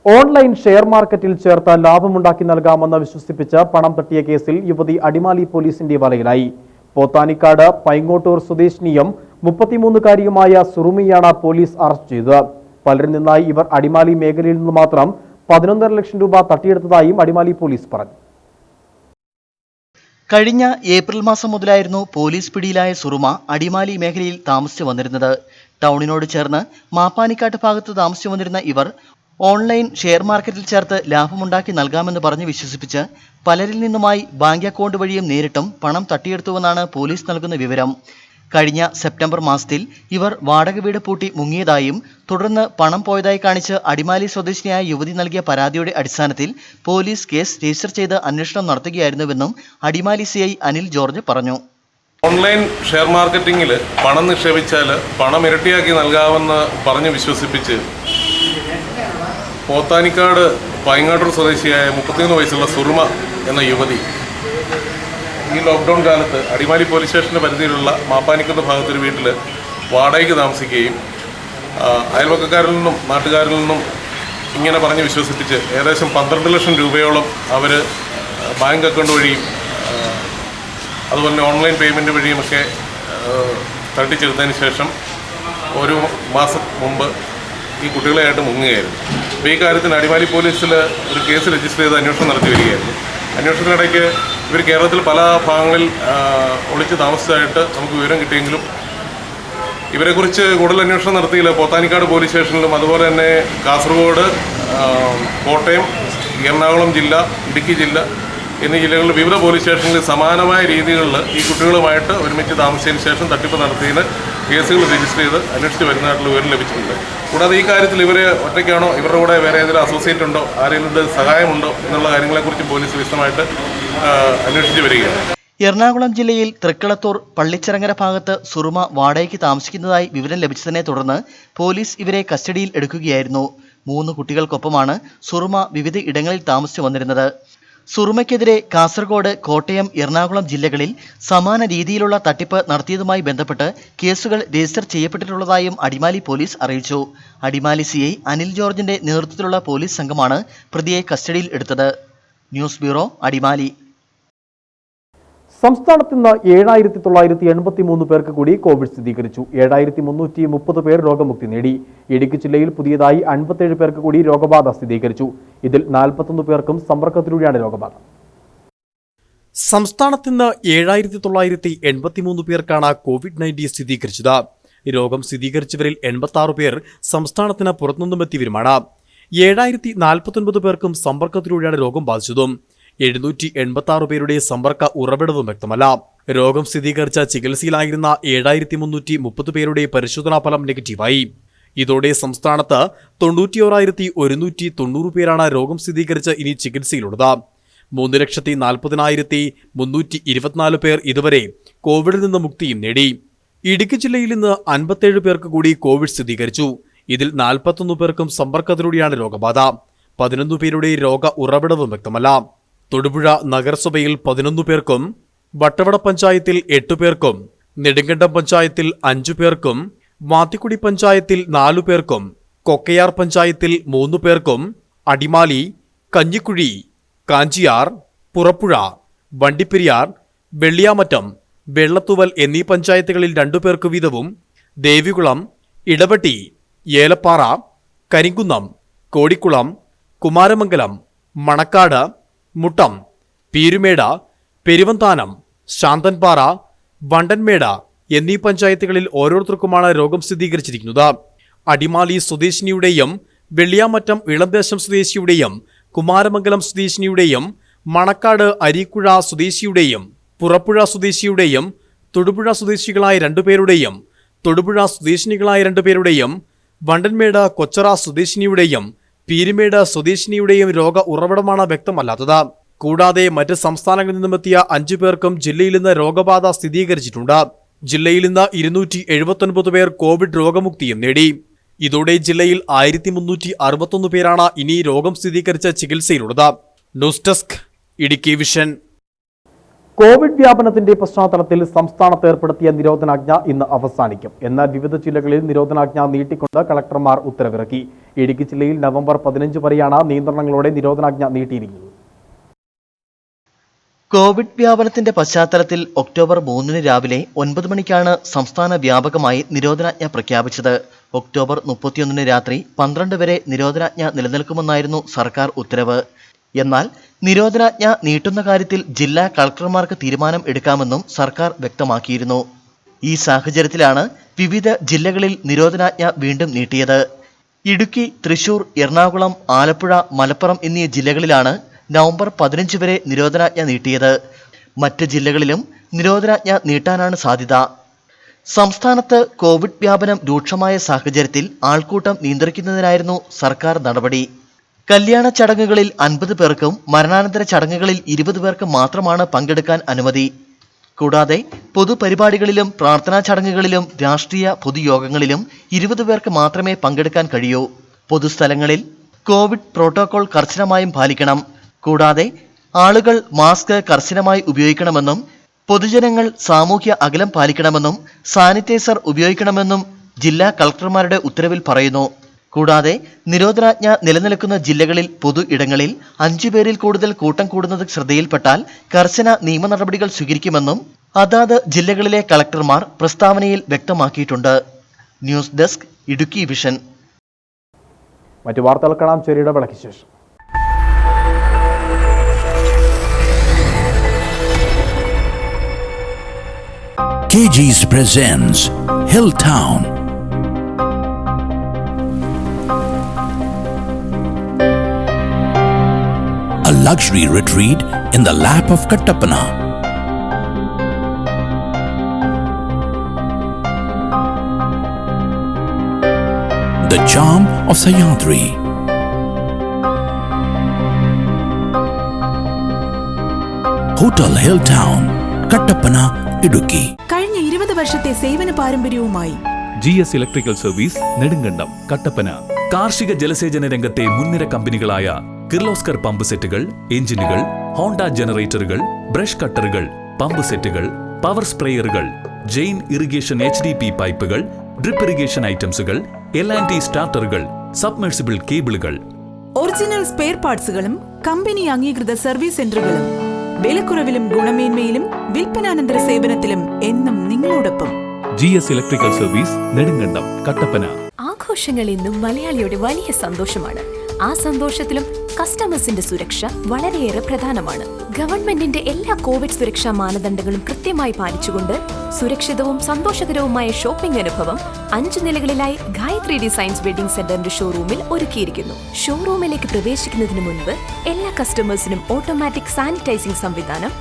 Online share മാർക്കറ്റിൽ ചേർത്ത് ലാഭമുണ്ടാക്കി നൽകാമെന്ന് വിശ്വസിപ്പിച്ച് പണം തട്ടിയ കേസിൽ യുവതി അടിമാലി പോലീസിന്റെ വലയിലായി. പോത്താനിക്കാട് പൈങ്ങോട്ടൂർ സ്വദേശിനിയും 33-കാരിയുമായ സുറുമിയാണ് പോലീസ് അറസ്റ്റ് ചെയ്തത്. പലരിൽ നിന്നായി ഇവർ അടിമാലി മേഖലയിൽ നിന്ന് മാത്രം 11.5 ലക്ഷം രൂപ തട്ടിയെടുത്തതായും അടിമാലി പോലീസ് പറഞ്ഞു. കഴിഞ്ഞ ഏപ്രിൽ മാസം മുതലായിരുന്നു പോലീസ് പിടിയിലായ സുറുമ അടിമാലി മേഖലയിൽ താമസിച്ചു വന്നിരുന്നത്. ടൗണിനോട് ചേർന്ന് മാപ്പാനിക്കാട്ട് ഭാഗത്ത് താമസിച്ചു വന്നിരുന്ന ഇവർ ഓൺലൈൻ ഷെയർ മാർക്കറ്റിൽ ചേർത്ത് ലാഭമുണ്ടാക്കി നൽകാമെന്ന് പറഞ്ഞ് വിശ്വസിപ്പിച്ച് പലരിൽ നിന്നുമായി ബാങ്ക് അക്കൗണ്ട് വഴിയും നേരിട്ടും പണം തട്ടിയെടുത്തുവെന്നാണ് പോലീസ് നൽകുന്ന വിവരം. കഴിഞ്ഞ സെപ്റ്റംബർ മാസത്തിൽ ഇവർ വാടക വീട് പൂട്ടി മുങ്ങിയതായും തുടർന്ന് പണം പോയതായി കാണിച്ച് അടിമാലി സ്വദേശിനിയായ യുവതി നൽകിയ പരാതിയുടെ അടിസ്ഥാനത്തിൽ പോലീസ് കേസ് രജിസ്റ്റർ ചെയ്ത് അന്വേഷണം നടത്തുകയായിരുന്നുവെന്നും അടിമാലി CI അനിൽ ജോർജ് പറഞ്ഞു. ഓൺലൈൻ ഷെയർ മാർക്കറ്റിങ്ങിൽ പണം നിക്ഷേപിച്ചാൽ പണം ഇരട്ടിയാക്കി നൽകാമെന്ന് പറഞ്ഞ് വിശ്വസിപ്പിച്ച് പോത്താനിക്കാട് പൈങ്ങാട്ടൂർ സ്വദേശിയായ 33 വയസ്സുള്ള സുറുമ എന്ന യുവതി ഈ ലോക്ക്ഡൗൺ കാലത്ത് അടിമാലി പോലീസ് സ്റ്റേഷൻ്റെ പരിധിയിലുള്ള മാപ്പാനിക്കുന്ന ഭാഗത്തൊരു വീട്ടിൽ വാടകയ്ക്ക് താമസിക്കുകയും അയൽവക്കക്കാരിൽ നിന്നും നാട്ടുകാരിൽ നിന്നും ഇങ്ങനെ പറഞ്ഞ് വിശ്വസിപ്പിച്ച് ഏകദേശം 12 ലക്ഷം രൂപയോളം അവർ ബാങ്ക് അക്കൗണ്ട് വഴിയും അതുപോലെ ഓൺലൈൻ പേയ്മെൻറ്റ് വഴിയുമൊക്കെ തട്ടിച്ചെടുത്തതിന് ശേഷം ഒരു മാസം മുമ്പ് ഈ കുട്ടികളെയായിട്ട് മുങ്ങുകയായിരുന്നു. അപ്പോൾ ഈ കാര്യത്തിന് അടിമാലി പോലീസിൽ ഒരു കേസ് രജിസ്റ്റർ ചെയ്ത് അന്വേഷണം നടത്തി വരികയായിരുന്നു. അന്വേഷണത്തിനിടയ്ക്ക് ഇവർ കേരളത്തിൽ പല ഭാഗങ്ങളിൽ ഒളിച്ച് താമസിച്ചതായിട്ട് നമുക്ക് വിവരം കിട്ടിയെങ്കിലും ഇവരെക്കുറിച്ച് കൂടുതൽ അന്വേഷണം നടത്തിയില്ല. പോത്താനിക്കാട് പോലീസ് സ്റ്റേഷനിലും അതുപോലെ തന്നെ കാസർഗോഡ്, കോട്ടയം, എറണാകുളം ജില്ല, ഇടുക്കി ജില്ല എന്നീ ജില്ലകളിൽ വിവിധ പോലീസ് സ്റ്റേഷനിൽ സമാനമായ രീതികളിൽ ഈ കുട്ടികളുമായിട്ട് ഒരുമിച്ച് താമസിച്ചതിന് ശേഷം തട്ടിപ്പ് നടത്തിയതിന് കേസുകൾ രജിസ്റ്റർ ചെയ്ത് അന്വേഷിച്ച് വരുന്നതായിട്ടുള്ള വിവരം ലഭിച്ചിട്ടുണ്ട്. കൂടാതെ ഈ കാര്യത്തിൽ ഇവർ ഒറ്റയ്ക്കാണോ, ഇവരുടെ കൂടെ വേറെ ഏതെങ്കിലും അസോസിയേറ്റ് ഉണ്ടോ, ആരെങ്കിലും സഹായമുണ്ടോ എന്നുള്ള കാര്യങ്ങളെക്കുറിച്ച് പോലീസ് വിശദമായിട്ട് അന്വേഷിച്ച് വരികയാണ്. എറണാകുളം ജില്ലയിൽ തൃക്കളത്തൂർ പള്ളിച്ചിറങ്ങര ഭാഗത്ത് സുറുമ വാടകയ്ക്ക് താമസിക്കുന്നതായി വിവരം ലഭിച്ചതിനെ തുടർന്ന് പോലീസ് ഇവരെ കസ്റ്റഡിയിൽ എടുക്കുകയായിരുന്നു. 3 കുട്ടികൾക്കൊപ്പമാണ് സുറുമ വിവിധ ഇടങ്ങളിൽ താമസിച്ചു വന്നിരുന്നത്. സുറുമയ്ക്കെതിരെ കാസർഗോഡ്, കോട്ടയം, എറണാകുളം ജില്ലകളിൽ സമാന രീതിയിലുള്ള തട്ടിപ്പ് നടത്തിയതുമായി ബന്ധപ്പെട്ട് കേസുകൾ രജിസ്റ്റർ ചെയ്യപ്പെട്ടിട്ടുള്ളതായും അടിമാലി പോലീസ് അറിയിച്ചു. അടിമാലി CI അനിൽ ജോർജിന്റെ നേതൃത്വത്തിലുള്ള പോലീസ് സംഘമാണ് പ്രതിയെ കസ്റ്റഡിയിൽ എടുത്തത്. News bureau, Adimali. സംസ്ഥാനത്ത് ഇന്ന് 7,983 പേർക്ക് കൂടി കോവിഡ് സ്ഥിരീകരിച്ചു. 7,330 പേർ രോഗമുക്തി നേടി. ഇടുക്കി ജില്ലയിൽ പുതിയതായി 57 പേർക്ക് കൂടി രോഗബാധ സ്ഥിരീകരിച്ചു. ഇതിൽ 41 പേർക്കും സമ്പർക്കത്തിലൂടെയാണ് രോഗബാധ. സംസ്ഥാനത്ത് ഇന്ന് 7,983 പേർക്കാണ് COVID-19 സ്ഥിരീകരിച്ചത്. രോഗം സ്ഥിരീകരിച്ചവരിൽ 86 പേർ സംസ്ഥാനത്തിന് പുറത്തുനിന്നും എത്തിയവരുമാണ്. 7,049 പേർക്കും സമ്പർക്കത്തിലൂടെയാണ് രോഗം ബാധിച്ചതും. 786 പേരുടെ സമ്പർക്ക ഉറവിടവും വ്യക്തമല്ല. രോഗം സ്ഥിരീകരിച്ച ചികിത്സയിലായിരുന്ന 7,330 പേരുടെ പരിശോധനാ ഫലം നെഗറ്റീവായി. ഇതോടെ സംസ്ഥാനത്ത് 91,190 പേരാണ് രോഗം സ്ഥിരീകരിച്ച് ഇനി ചികിത്സയിലുള്ളത്. 3,40,324 പേർ ഇതുവരെ കോവിഡിൽ നിന്ന് മുക്തിയും നേടി. ഇടുക്കി ജില്ലയിൽ ഇന്ന് 57 പേർക്ക് കൂടി കോവിഡ് സ്ഥിരീകരിച്ചു. ഇതിൽ 41 പേർക്കും സമ്പർക്കത്തിലൂടെയാണ് രോഗബാധ. 11 പേരുടെ രോഗ ഉറവിടവും വ്യക്തമല്ല. തൊടുപുഴ നഗരസഭയിൽ 11 പേർക്കും, വട്ടവട പഞ്ചായത്തിൽ 8 പേർക്കും, നെടുങ്കണ്ടം പഞ്ചായത്തിൽ 5 പേർക്കും, മാത്തിക്കുടി പഞ്ചായത്തിൽ 4 പേർക്കും, കൊക്കയാർ പഞ്ചായത്തിൽ 3 പേർക്കും, അടിമാലി, കഞ്ഞിക്കുഴി, കാഞ്ചിയാർ, പുറപ്പുഴ, വണ്ടിപ്പെരിയാർ, വെള്ളിയാമറ്റം, വെള്ളത്തൂവൽ എന്നീ പഞ്ചായത്തുകളിൽ 2 പേർക്ക് വീതവും, ദേവികുളം, ഇടവട്ടി, ഏലപ്പാറ, കരിങ്കുന്നം, കോടിക്കുളം, കുമാരമംഗലം, മണക്കാട്, മുട്ടം, പീരുമേട്, പെരുവന്താനം, ശാന്തൻപാറ, വണ്ടൻമേട് എന്നീ പഞ്ചായത്തുകളിൽ ഓരോരുത്തർക്കുമാണ് രോഗം സ്ഥിരീകരിച്ചിരിക്കുന്നത്. അടിമാലി സ്വദേശിനിയുടെയും വെള്ളിയാമറ്റം ഇളംദേശം സ്വദേശിയുടെയും കുമാരമംഗലം സ്വദേശിനിയുടെയും മണക്കാട് അരീക്കുഴ സ്വദേശിയുടെയും പുറപ്പുഴ സ്വദേശിയുടെയും തൊടുപുഴ സ്വദേശികളായ 2 പേരുടെയും തൊടുപുഴ സ്വദേശിനികളായ 2 പേരുടെയും വണ്ടൻമേട് കൊച്ചറ സ്വദേശിനിയുടെയും പീരുമേട് സ്വദേശിനിയുടെയും രോഗ ഉറവിടമാണ് വ്യക്തമല്ലാത്തത്. കൂടാതെ മറ്റ് സംസ്ഥാനങ്ങളിൽ നിന്നുമെത്തിയ 5 പേർക്കും ജില്ലയിൽ നിന്ന് രോഗബാധ സ്ഥിരീകരിച്ചിട്ടുണ്ട്. ജില്ലയിൽ നിന്ന് 279 പേർ കോവിഡ് രോഗമുക്തിയും നേടി. ഇതോടെ ജില്ലയിൽ 1,361 പേരാണ് ഇനി രോഗം സ്ഥിരീകരിച്ച ചികിത്സയിലുള്ളത്. News desk, Idukki vision. Covid വ്യാപനത്തിന്റെ പശ്ചാത്തലത്തിൽ സംസ്ഥാനത്ത് ഏർപ്പെടുത്തിയ നിരോധനാജ്ഞ ഇന്ന് അവസാനിക്കും. എന്നാൽ വിവിധ ജില്ലകളിൽ നിരോധനാജ്ഞ നീട്ടിക്കൊണ്ട് കളക്ടർമാർ ഉത്തരവിറക്കി. ഇടുക്കി ജില്ലയിൽ നവംബർ 15 വരെയാണ് നിയന്ത്രണങ്ങളോടെ നിരോധനാജ്ഞ നീട്ടിയിരിക്കുന്നത്. കോവിഡ് വ്യാപനത്തിന്റെ പശ്ചാത്തലത്തിൽ ഒക്ടോബർ 3 രാവിലെ 9 മണിക്കാണ് സംസ്ഥാന വ്യാപകമായി നിരോധനാജ്ഞ പ്രഖ്യാപിച്ചത്. ഒക്ടോബർ 31 രാത്രി 12 വരെ നിരോധനാജ്ഞ നിലനിൽക്കുമെന്നായിരുന്നു സർക്കാർ ഉത്തരവ്. എന്നാൽ നിരോധനാജ്ഞ നീട്ടുന്ന കാര്യത്തിൽ ജില്ലാ കളക്ടർമാർക്ക് തീരുമാനം എടുക്കാമെന്നും സർക്കാർ വ്യക്തമാക്കിയിരുന്നു. ഈ സാഹചര്യത്തിലാണ് വിവിധ ജില്ലകളിൽ നിരോധനാജ്ഞ വീണ്ടും നീട്ടിയത്. ഇടുക്കി, തൃശൂർ, എറണാകുളം, ആലപ്പുഴ, മലപ്പുറം എന്നീ ജില്ലകളിലാണ് നവംബർ 15 വരെ നിരോധനാജ്ഞ നീട്ടിയത്. മറ്റ് ജില്ലകളിലും നിരോധനാജ്ഞ നീട്ടാനാണ് സാധ്യത. സംസ്ഥാനത്ത് കോവിഡ് വ്യാപനം രൂക്ഷമായ സാഹചര്യത്തിൽ ആൾക്കൂട്ടം നിയന്ത്രിക്കുന്നതിനായിരുന്നു സർക്കാർ നടപടി. കല്യാണ ചടങ്ങുകളിൽ 50 പേർക്കും മരണാനന്തര ചടങ്ങുകളിൽ 20 പേർക്കും മാത്രമാണ് പങ്കെടുക്കാൻ അനുമതി. കൂടാതെ പൊതുപരിപാടികളിലും പ്രാർത്ഥനാ ചടങ്ങുകളിലും രാഷ്ട്രീയ പൊതുയോഗങ്ങളിലും 20 പേർക്ക് മാത്രമേ പങ്കെടുക്കാൻ കഴിയൂ. പൊതുസ്ഥലങ്ങളിൽ കോവിഡ് പ്രോട്ടോകോൾ കർശനമായും പാലിക്കണം. കൂടാതെ ആളുകൾ മാസ്ക് കർശനമായി ഉപയോഗിക്കണമെന്നും പൊതുജനങ്ങൾ സാമൂഹ്യ അകലം പാലിക്കണമെന്നും സാനിറ്റൈസർ ഉപയോഗിക്കണമെന്നും ജില്ലാ കളക്ടർമാരുടെ ഉത്തരവിൽ പറയുന്നു. കൂടാതെ നിരോധനാജ്ഞ നിലനിൽക്കുന്ന ജില്ലകളിൽ പൊതു ഇടങ്ങളിൽ 5 പേരിൽ കൂടുതൽ കൂട്ടം കൂടുന്നത് ശ്രദ്ധയിൽപ്പെട്ടാൽ കർശന നിയമ നടപടികൾ സ്വീകരിക്കുമെന്നും അതാത് ജില്ലകളിലെ കളക്ടർമാർ പ്രസ്താവനയിൽ വ്യക്തമാക്കിയിട്ടുണ്ട്. News desk, Idukki vision. മറ്റു വാർത്തകൾ കാണാം ചെറിയ ഇടവേളയ്ക്ക് ശേഷം. KG's presents Hilltown. A luxury retreat in the lap of Kattapana. The charm of Sahyadri. Hotel Hilltown, Kattapana, Idukki. കഴിഞ്ഞ 20 വർഷത്തെ സേവന പാരമ്പര്യവുമായി GS electrical service, Nedumkandam, Kattappana. കാർഷിക ജലസേചന രംഗത്തെ മുൻനിര കമ്പനികളായ കിർലോസ്കർ പമ്പ് സെറ്റുകൾ, എഞ്ചിനുകൾ, ഹോണ്ട ജനറേറ്ററുകൾ, ബ്രഷ് കട്ടറുകൾ, പമ്പ് സെറ്റുകൾ, പവർ സ്പ്രേയറുകൾ, ജെയിൻ ഇറിഗേഷൻ HDP പൈപ്പുകൾ, ഡ്രിപ്പ് ഇറിഗേഷൻ ഐറ്റംസുകൾ, L&T സ്റ്റാർട്ടറുകൾ, സബ്മെർസിബിൾ കേബിളുകൾ, ഒറിജിനൽ സ്പെയർ പാർട്സുകളും കമ്പനി അംഗീകൃത സർവീസ് സെന്ററുകളും വിലക്കുറവിലും ഗുണമേന്മയിലും വിൽപ്പനാനന്തര സേവനത്തിലും എന്നും നിങ്ങളോടൊപ്പം. GS electrical service, Nedumkandam, Kattappana. ആഘോഷങ്ങൾ എന്നും മലയാളിയുടെ വലിയ സന്തോഷമാണ്. ആ സന്തോഷത്തിലും കസ്റ്റമേഴ്സിന്റെ സുരക്ഷ വളരെയേറെ പ്രധാനമാണ്. ഗവൺമെന്റിന്റെ എല്ലാ കോവിഡ് സുരക്ഷാ മാനദണ്ഡങ്ങളും കൃത്യമായി പാലിച്ചുകൊണ്ട് സുരക്ഷിതവും സന്തോഷകരവുമായ ഷോപ്പിംഗ് അനുഭവം 5 നിലകളിലായി ഗായത്രി ഡിസൈൻസ് വെഡിംഗ് സെന്ററിന്റെ ഷോറൂമിൽ ഒരുക്കിയിരിക്കുന്നു. ഷോറൂമിലേക്ക് പ്രവേശിക്കുന്നതിന് മുൻപ് എല്ലാ കസ്റ്റമേഴ്സിനും ഓട്ടോമാറ്റിക് സാനിറ്റൈസിംഗ് സംവിധാനം,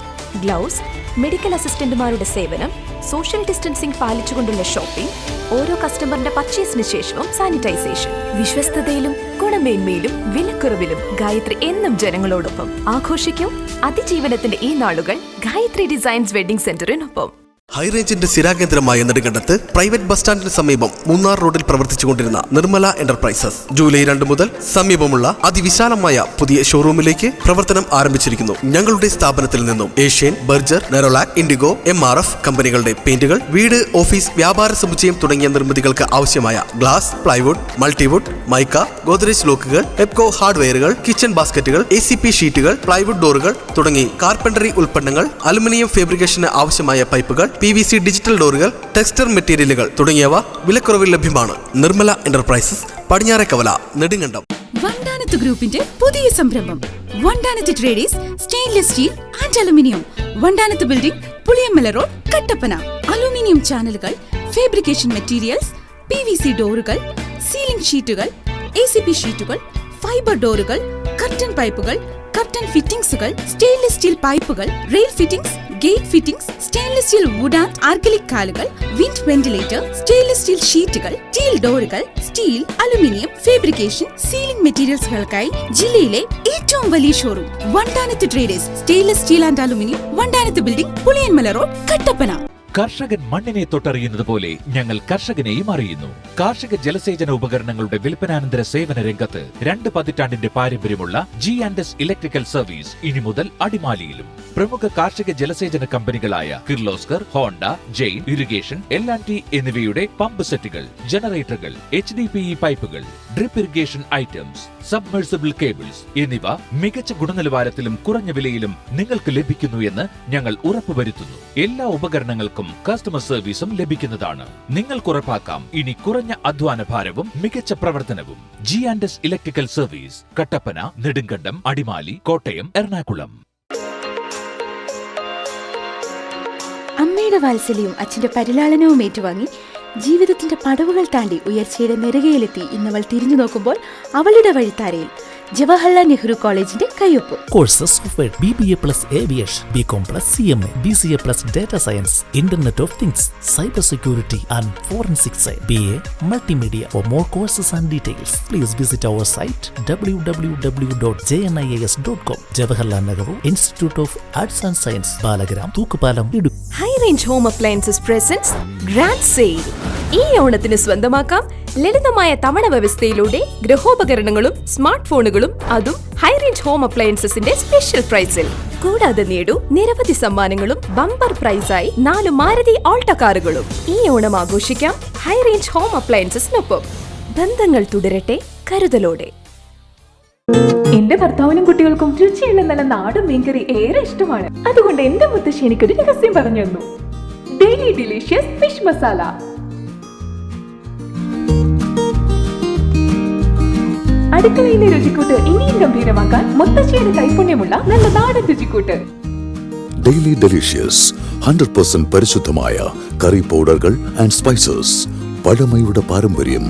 ഗ്ലൗസ്, മെഡിക്കൽ അസിസ്റ്റന്റുമാരുടെ സേവനം, സോഷ്യൽ ഡിസ്റ്റൻസിംഗ് പാലിച്ചുകൊണ്ടുള്ള ഷോപ്പിംഗ്, ഓരോ കസ്റ്റമറിന്റെ പർച്ചേസിന് ശേഷവും സാനിറ്റൈസേഷൻ. വിശ്വസ്തതയിലും ഗുണമേന്മയിലും വിലക്കുറവിലും ഗായത്രി എന്നും ജനങ്ങളോടൊപ്പം. ആഘോഷിക്കൂ അതിജീവനത്തിന്റെ ഈ നാളുകൾ ഗായത്രി ഡിസൈൻസ് വെഡിംഗ് സെന്ററിനൊപ്പം. ഹൈറേഞ്ചിന്റെ സ്ഥിരാകേന്ദ്രമായ നെടുങ്കണ്ടത്ത് പ്രൈവറ്റ് ബസ് സ്റ്റാൻഡിന് സമീപം മൂന്നാർ റോഡിൽ പ്രവർത്തിച്ചുകൊണ്ടിരുന്ന നിർമ്മല എന്റർപ്രൈസസ് ജൂലൈ 2 മുതൽ സമീപമുള്ള അതിവിശാലമായ പുതിയ ഷോറൂമിലേക്ക് പ്രവർത്തനം ആരംഭിച്ചിരിക്കുന്നു. ഞങ്ങളുടെ സ്ഥാപനത്തിൽ നിന്നും Asian, Berger, Nerolac, IndiGo, MRF കമ്പനികളുടെ പെയിന്റുകൾ, വീട്, ഓഫീസ്, വ്യാപാര സമുച്ചയം തുടങ്ങിയ നിർമ്മിതികൾക്ക് ആവശ്യമായ glass, plywood, multiwood, mica, Godrej ലോക്കുകൾ, എപ്കോ ഹാർഡ്വെയറുകൾ, കിച്ചൺ ബാസ്ക്കറ്റുകൾ, ACP ഷീറ്റുകൾ, പ്ലൈവുഡ് ഡോറുകൾ തുടങ്ങി കാർപ്പൻട്രി ഉൽപ്പന്നങ്ങൾ, അലുമിനിയം ഫാബ്രിക്കേഷന് ആവശ്യമായ പൈപ്പുകൾ, PVC ഡിജിറ്റൽ ഡോറുകൾ, ടെക്സ്റ്റർ മെറ്റീരിയലുകൾ തുടങ്ങിയവ വിലക്കുറവിൽ ലഭ്യമാണ്. നിർമ്മല എന്റർപ്രൈസസ്, പടിഞ്ഞാറേക്കവല, നെടുങ്കണ്ടം. വണ്ടാനത്ത് ഗ്രൂപ്പിന്റെ പുതിയ സംരംഭം Vandanathu Traders stainless steel and aluminium, Vandanathu building, Puliyammala road, Kattappana. Aluminium ചാനലുകൾ, ഫാബ്രിക്കേഷൻ മെറ്റീരിയൽസ്, PVC ഡോറുകൾ, സീലിംഗ് ഷീറ്റുകൾ, ACP ഷീറ്റുകൾ, ഫൈബർ ഡോറുകൾ, കർട്ടൻ പൈപ്പുകൾ, കർട്ടൻ ഫിറ്റിംഗ്സുകൾ, സ്റ്റെയിൻലെസ് സ്റ്റീൽ പൈപ്പുകൾ, rail fittings, gate fittings, stainless steel wood and acrylic കാലുകൾ, വിൻഡ് വെന്റിലേറ്റർ, സ്റ്റെയിൻലെസ് സ്റ്റീൽ ഷീറ്റുകൾ, സ്റ്റീൽ ഡോറുകൾ, സ്റ്റീൽ, അലുമിനിയം ഫാബ്രിക്കേഷൻ, സീലിംഗ് മെറ്റീരിയൽസുകൾക്കായി ജില്ലയിലെ ഏറ്റവും വലിയ showroom Vandanathu Traders stainless steel and aluminium, Vandanathu building, Puliyanmala road, Kattappana. കർഷകൻ മണ്ണിനെ തൊട്ടറിയുന്നത് പോലെ ഞങ്ങൾ കർഷകനെയും അറിയുന്നു. കാർഷിക ജലസേചന ഉപകരണങ്ങളുടെ വിൽപ്പനാനന്തര സേവന രംഗത്ത് 2 പതിറ്റാണ്ടിന്റെ പാരമ്പര്യമുള്ള G&S ഇലക്ട്രിക്കൽ സർവീസ് ഇനി മുതൽ അടിമാലിയിലും. പ്രമുഖ കാർഷിക ജലസേചന കമ്പനികളായ Kirloskar, Honda, Jain irrigation, L&T എന്നിവയുടെ പമ്പ് സെറ്റുകൾ, ജനറേറ്ററുകൾ, HDPE പൈപ്പുകൾ, drip irrigation items, submersible cables എന്നിവ മികച്ച ഗുണനിലവാരത്തിലും കുറഞ്ഞ വിലയിലും നിങ്ങൾക്ക് ലഭിക്കുന്നു എന്ന് ഞങ്ങൾ ഉറപ്പുവരുത്തുന്നു. എല്ലാ ഉപകരണങ്ങൾക്കും കസ്റ്റമർ സർവീസും ലഭിക്കുന്നതാണ്. നിങ്ങൾക്ക് ഉറപ്പാക്കാം ഇനി കുറഞ്ഞ അധ്വാന ഭാരവും മികച്ച പ്രവർത്തനവും. G&S electrical service, Kattappana, Nedumkandam, Adimali, Kottayam, Ernakulam. അമ്മയുടെ വാത്സല്യവും അച്ഛന്റെ പരിലാളനവും ഏറ്റുവാങ്ങി ജീവിതത്തിന്റെ പടവുകൾ താണ്ടി ഉയർച്ചയുടെ നെറുകയിലെത്തി ഇന്നവൾ തിരിഞ്ഞു നോക്കുമ്പോൾ അവളുടെ വഴിത്താരയിൽ ജവഹർലാൽ നെഹ്റു കോളേജിന്റെ കയ്യൊപ്പ്. Courses offered BBA plus Aviation, BCom plus CMA, BCA plus Data Science, Internet of Things, Cyber Security and Forensic Science, BA Multimedia. For more courses and details, please visit our site www.jnias.com. Jawaharlal Nehru Institute of Arts and Science, Balagram, Tookupalam, Idukki. High range home appliances presence grand sale. ഈ ഓണത്തിന് സ്വന്തമാക്കാം ലളിതമായ തവണ വ്യവസ്ഥയിലൂടെ ഗൃഹോപകരണങ്ങളും smart ഫോണുകളും, അതും high range home അപ്ലയൻസസിന്റെ special പ്രൈസിൽ. കൂടാതെ നേടൂ നിരവധി സമ്മാനങ്ങളും ബമ്പർ പ്രൈസായി 4 മാരുതി ഓൾട്ടോ കാറുകളും. ഈ ഓണം ആഘോഷിക്കാം ഹൈ റേഞ്ച് ഹോം അപ്ലയൻസസിനൊപ്പം. ബന്ധങ്ങൾ തുടരട്ടെ കരുതലോടെ. എന്റെ ഭർത്താവിനും കുട്ടികൾക്കും രുചിയുള്ള നല്ല നാടൻ മീൻകറി ഏറെ ഇഷ്ടമാണ്. അതുകൊണ്ട് എന്റെ മുത്തശ്ശി എനിക്കൊരു രഹസ്യം പറഞ്ഞു തന്നു. Daily delicious fish masala. അടുക്കളയിലെ രുചിക്കൂട്ട് ഇനിയും ഗംഭീരമാക്കാൻ മുത്തശ്ശിയുടെ കൈപുണ്യമുള്ള നല്ല നാടൻ രുചിക്കൂട്ട്. ഡെയിലി ഡെലീഷ്യസ് 100% പരിശുദ്ധമായ കറി പൗഡറുകൾ ആൻഡ് സ്പൈസസ്. പഴമയുടെ പാരമ്പര്യം.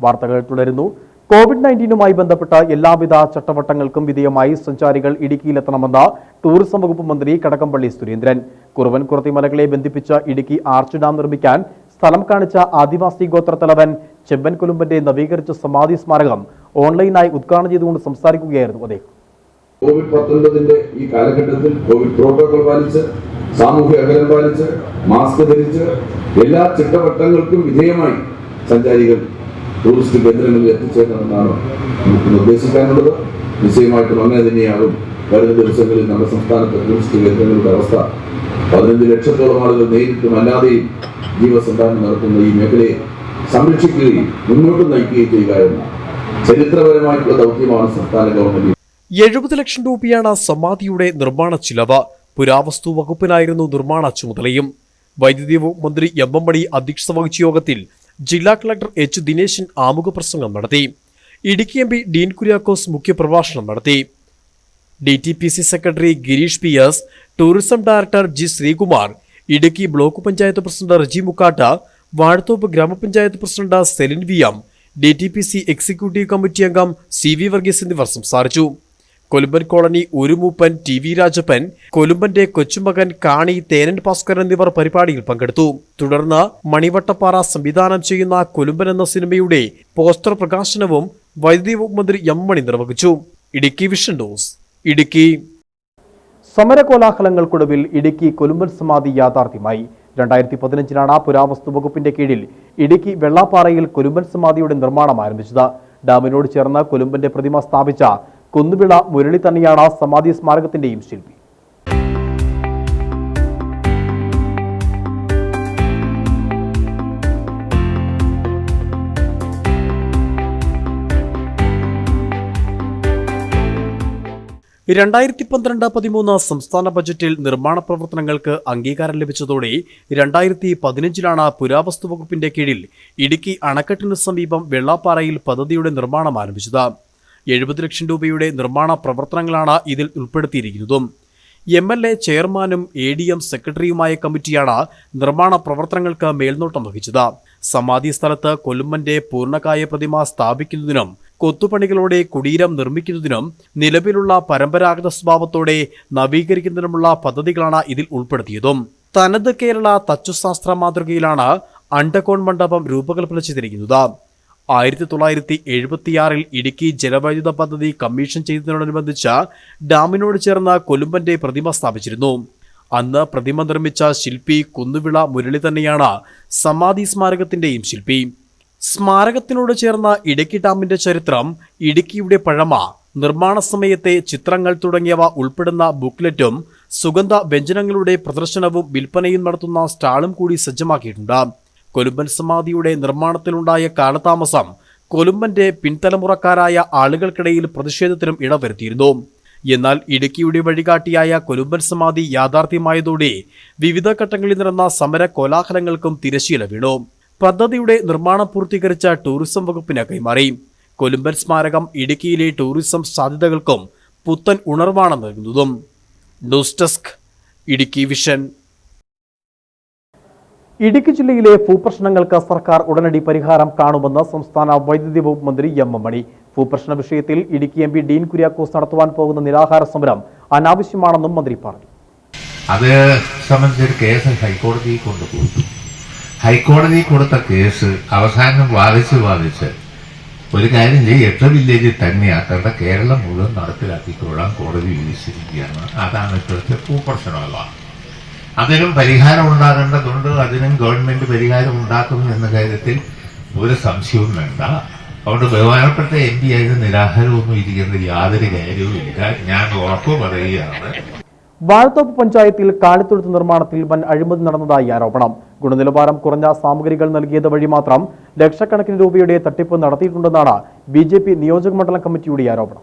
വാർത്തകൾ തുടരുന്നു. കോവിഡ്-19 ബന്ധപ്പെട്ട എല്ലാവിധ ചട്ടവട്ടങ്ങൾക്കും വിധേയമായി സഞ്ചാരികൾ ഇടുക്കിയിലെത്തണമെന്ന് ടൂറിസം വകുപ്പ് മന്ത്രി കടകംപള്ളി സുരേന്ദ്രൻ. കുറുവൻകുറത്തി മലകളെ ബന്ധിപ്പിച്ച ഇടുക്കി ആർച്ച് ഡാം നിർമ്മിക്കാൻ സ്ഥലം കാണിച്ച ആദിവാസി ഗോത്രത്തലവൻ ചെമ്പൻ കൊലുമ്പന്റെ നവീകരിച്ച സമാധി സ്മാരകം ഓൺലൈനായി ഉദ്ഘാടനം ചെയ്തുകൊണ്ട് സംസാരിക്കുകയായിരുന്നു അദ്ദേഹം. കോവിഡ്-19 ഈ കാലഘട്ടത്തിൽ കോവിഡ് പ്രോട്ടോകോൾ പാലിച്ച്, സാമൂഹ്യ അകലം പാലിച്ച്, മാസ്ക് ധരിച്ച് എല്ലാ ചട്ടവട്ടങ്ങൾക്കും വിധേയമായി സഞ്ചാരികൾ ടൂറിസ്റ്റ് കേന്ദ്രങ്ങളിൽ എത്തിച്ചേരണമെന്നാണ് നമുക്ക് നിർദ്ദേശിക്കാനുള്ളത്. നിശ്ചയമായിട്ടും അങ്ങനെ തന്നെയാകും വരുന്ന ദിവസങ്ങളിൽ നമ്മുടെ സംസ്ഥാനത്തെ ടൂറിസ്റ്റ് കേന്ദ്രങ്ങളുടെ അവസ്ഥ. 15 ലക്ഷത്തോളം ആളുകൾ നേരിട്ടും അല്ലാതെയും ജീവസന്ധാനം നടത്തുന്ന ഈ മേഖലയെ സംരക്ഷിക്കുകയും മുന്നോട്ട് നയിക്കുകയും ചെയ്യുക എന്ന ചരിത്രപരമായിട്ടുള്ള ദൗത്യമാണ് സംസ്ഥാന ഗവൺമെന്റ്. 70 ലക്ഷം രൂപയാണ് സമാധിയുടെ നിർമ്മാണ ചിലവ്. പുരാവസ്തു വകുപ്പിനായിരുന്നു നിർമ്മാണ ചുമതലയും. വൈദ്യുതി മന്ത്രി എം മണി അധ്യക്ഷത വഹിച്ച യോഗത്തിൽ ജില്ലാ കളക്ടർ എച്ച് ദിനേശൻ ആമുഖ പ്രസംഗം നടത്തി. Idukki M P Dean Kuriakose മുഖ്യപ്രഭാഷണം നടത്തി. DTPC secretary Girish PS, tourism director G Sreekumar, Idukki block panchayat president Reji Mukkatta, Vazhathope ഗ്രാമപഞ്ചായത്ത് president Celine VM, DTPC executive committee അംഗം CV വർഗീസ് എന്നിവർ സംസാരിച്ചു. കൊലുമ്പൻ കോളനി ഒരുമൂപ്പൻ TV രാജപ്പൻ, കൊലുമ്പന്റെ കൊച്ചുമകൻ കാണി തേനൻ ഭാസ്കരൻ എന്നിവർ പരിപാടിയിൽ പങ്കെടുത്തു. തുടർന്ന് മണിവട്ടപ്പാറ സംവിധാനം ചെയ്യുന്ന കൊലുമ്പൻ എന്ന സിനിമയുടെ പോസ്റ്റർ പ്രകാശനവും വൈദ്യുതി വകുപ്പ് മന്ത്രി എം മണി നിർവഹിച്ചു. Idukki Vision News, Idukki. സമരകോലാഹലങ്ങൾക്കൊടുവിൽ ഇടുക്കി കൊലുമ്പൻ സമാധി യാഥാർത്ഥ്യമായി. 2015 പുരാവസ്തു വകുപ്പിന്റെ കീഴിൽ ഇടുക്കി വെള്ളാപ്പാറയിൽ കൊലുമ്പൻ സമാധിയുടെ നിർമ്മാണം ആരംഭിച്ചത്. ഡാമിനോട് ചേർന്ന് കൊലുമ്പന്റെ പ്രതിമ സ്ഥാപിച്ച കുന്നുവിള മുരളി തന്നെയാണ് സമാധി സ്മാരകത്തിന്റെയും ശില്പി. രണ്ടായിരത്തി 12-13 സംസ്ഥാന ബജറ്റിൽ നിർമ്മാണ പ്രവർത്തനങ്ങൾക്ക് അംഗീകാരം ലഭിച്ചതോടെ 2015 പുരാവസ്തു വകുപ്പിന്റെ കീഴിൽ ഇടുക്കി അണക്കെട്ടിന് സമീപം വെള്ളാപ്പാറയിൽ പദ്ധതിയുടെ നിർമ്മാണം ആരംഭിച്ചത്. 70 ലക്ഷം രൂപയുടെ നിർമ്മാണ പ്രവർത്തനങ്ങളാണ് ഇതിൽ ഉൾപ്പെടുത്തിയിരിക്കുന്നതും. MLA ചെയർമാനും ADM സെക്രട്ടറിയുമായ കമ്മിറ്റിയാണ് നിർമ്മാണ പ്രവർത്തനങ്ങൾക്ക് മേൽനോട്ടം വഹിച്ചത്. സമാധി സ്ഥലത്ത് കൊലുമ്പന്റെ പൂർണ്ണകായ പ്രതിമ സ്ഥാപിക്കുന്നതിനും കൊത്തുപണികളോടെ കുടീരം നിർമ്മിക്കുന്നതിനും നിലവിലുള്ള പരമ്പരാഗത സ്വഭാവത്തോടെ നവീകരിക്കുന്നതിനുമുള്ള പദ്ധതികളാണ് ഇതിൽ ഉൾപ്പെടുത്തിയതും. തനത് കേരള തച്ചുശാസ്ത്ര മാതൃകയിലാണ് അണ്ടകോൺ മണ്ഡപം രൂപകൽപ്പന ചെയ്തിരിക്കുന്നത്. 1976 ഇടുക്കി ജലവൈദ്യുത പദ്ധതി കമ്മീഷൻ ചെയ്തതിനോടനുബന്ധിച്ച് ഡാമിനോട് ചേർന്ന് കൊലുമ്പന്റെ പ്രതിമ സ്ഥാപിച്ചിരുന്നു. അന്ന് പ്രതിമ നിർമ്മിച്ച ശില്പി കുന്നുവിള മുരളി തന്നെയാണ് സമാധി സ്മാരകത്തിന്റെയും ശില്പി. സ്മാരകത്തിനോട് ചേർന്ന ഇടുക്കി ഡാമിന്റെ ചരിത്രം, ഇടുക്കിയുടെ പഴമ, നിർമ്മാണ സമയത്തെ ചിത്രങ്ങൾ തുടങ്ങിയവ ഉൾപ്പെടുന്ന ബുക്ക്ലെറ്റും സുഗന്ധ വ്യഞ്ജനങ്ങളുടെ പ്രദർശനവും വിൽപ്പനയും നടത്തുന്ന സ്റ്റാളും കൂടി സജ്ജമാക്കിയിട്ടുണ്ട്. കൊലുമ്പൻ സമാധിയുടെ നിർമ്മാണത്തിലുണ്ടായ കാലതാമസം കൊലുമ്പന്റെ പിൻതലമുറക്കാരായ ആളുകൾക്കിടയിൽ പ്രതിഷേധത്തിനും ഇടവരുത്തിയിരുന്നു. എന്നാൽ ഇടുക്കിയുടെ വഴികാട്ടിയായ കൊലുമ്പൻ സമാധി യാഥാർത്ഥ്യമായതോടെ വിവിധ ഘട്ടങ്ങളിൽ നടന്ന സമര കോലാഹലങ്ങൾക്കും തിരശ്ശീല വീണു. പദ്ധതിയുടെ നിർമ്മാണം പൂർത്തീകരിച്ച ടൂറിസം വകുപ്പിന് കൈമാറി. കൊലുമ്പൻ സ്മാരകം ഇടുക്കിയിലെ ടൂറിസം സാധ്യതകൾക്കും പുത്തൻ ഉണർവാണ് നൽകുന്നതും. News desk Idukki vision. Idukki ജില്ലയിലെ ഭൂപ്രശ്നങ്ങൾക്ക് സർക്കാർ ഉടനടി പരിഹാരം കാണുമെന്ന് സംസ്ഥാന വൈദ്യുതി വകുപ്പ് മന്ത്രി എം എം മണി. ഭൂപ്രശ്ന വിഷയത്തിൽ Idukki M P Dean Kuriakose നടത്തുവാൻ പോകുന്ന നിരാഹാര സമരം അനാവശ്യമാണെന്നും മന്ത്രി പറഞ്ഞു. അത് സംബന്ധിച്ചൊരു കേസ് ഹൈക്കോടതിയിൽ കൊണ്ടുപോകും. ഹൈക്കോടതി കൊടുത്ത കേസ് അവസാനം വാദിച്ച് ഒരു കാര്യം ചെയ്യും, 8 വില്ലേജിൽ തന്നെയാക്കേണ്ട കേരളം മുഴുവൻ നടപ്പിലാക്കിക്കൊള്ളാൻ കോടതി വിധിച്ചിരിക്കുകയാണ്. അതാണ് ഇപ്പോഴത്തെ ഭൂപ്രശ്നമല്ല. അതിനും പരിഹാരം ഉണ്ടാകേണ്ടതുണ്ട്. അതിനും ഗവൺമെന്റ് പരിഹാരം ഉണ്ടാക്കും എന്ന കാര്യത്തിൽ ഒരു സംശയവും വേണ്ട. അതുകൊണ്ട് ബഹുമാനപ്പെട്ട എം പി ആയത് നിരാഹാരമൊന്നും ഇരിക്കുന്ന യാതൊരു കാര്യവും ഇല്ല. ഞാൻ ഉറപ്പ് പറയുകയാണ്. വാഴത്തോപ്പ് പഞ്ചായത്തിൽ കാലിത്തൊഴുത്ത് നിർമ്മാണത്തിൽ വൻ അഴിമതി നടന്നതായി ആരോപണം. ഗുണനിലവാരം കുറഞ്ഞ സാമഗ്രികൾ നൽകിയത് വഴി മാത്രം ലക്ഷക്കണക്കിന് രൂപയുടെ തട്ടിപ്പ് നടത്തിയിട്ടുണ്ടെന്നാണ് BJP നിയോജകമണ്ഡലം കമ്മിറ്റിയുടെ ആരോപണം.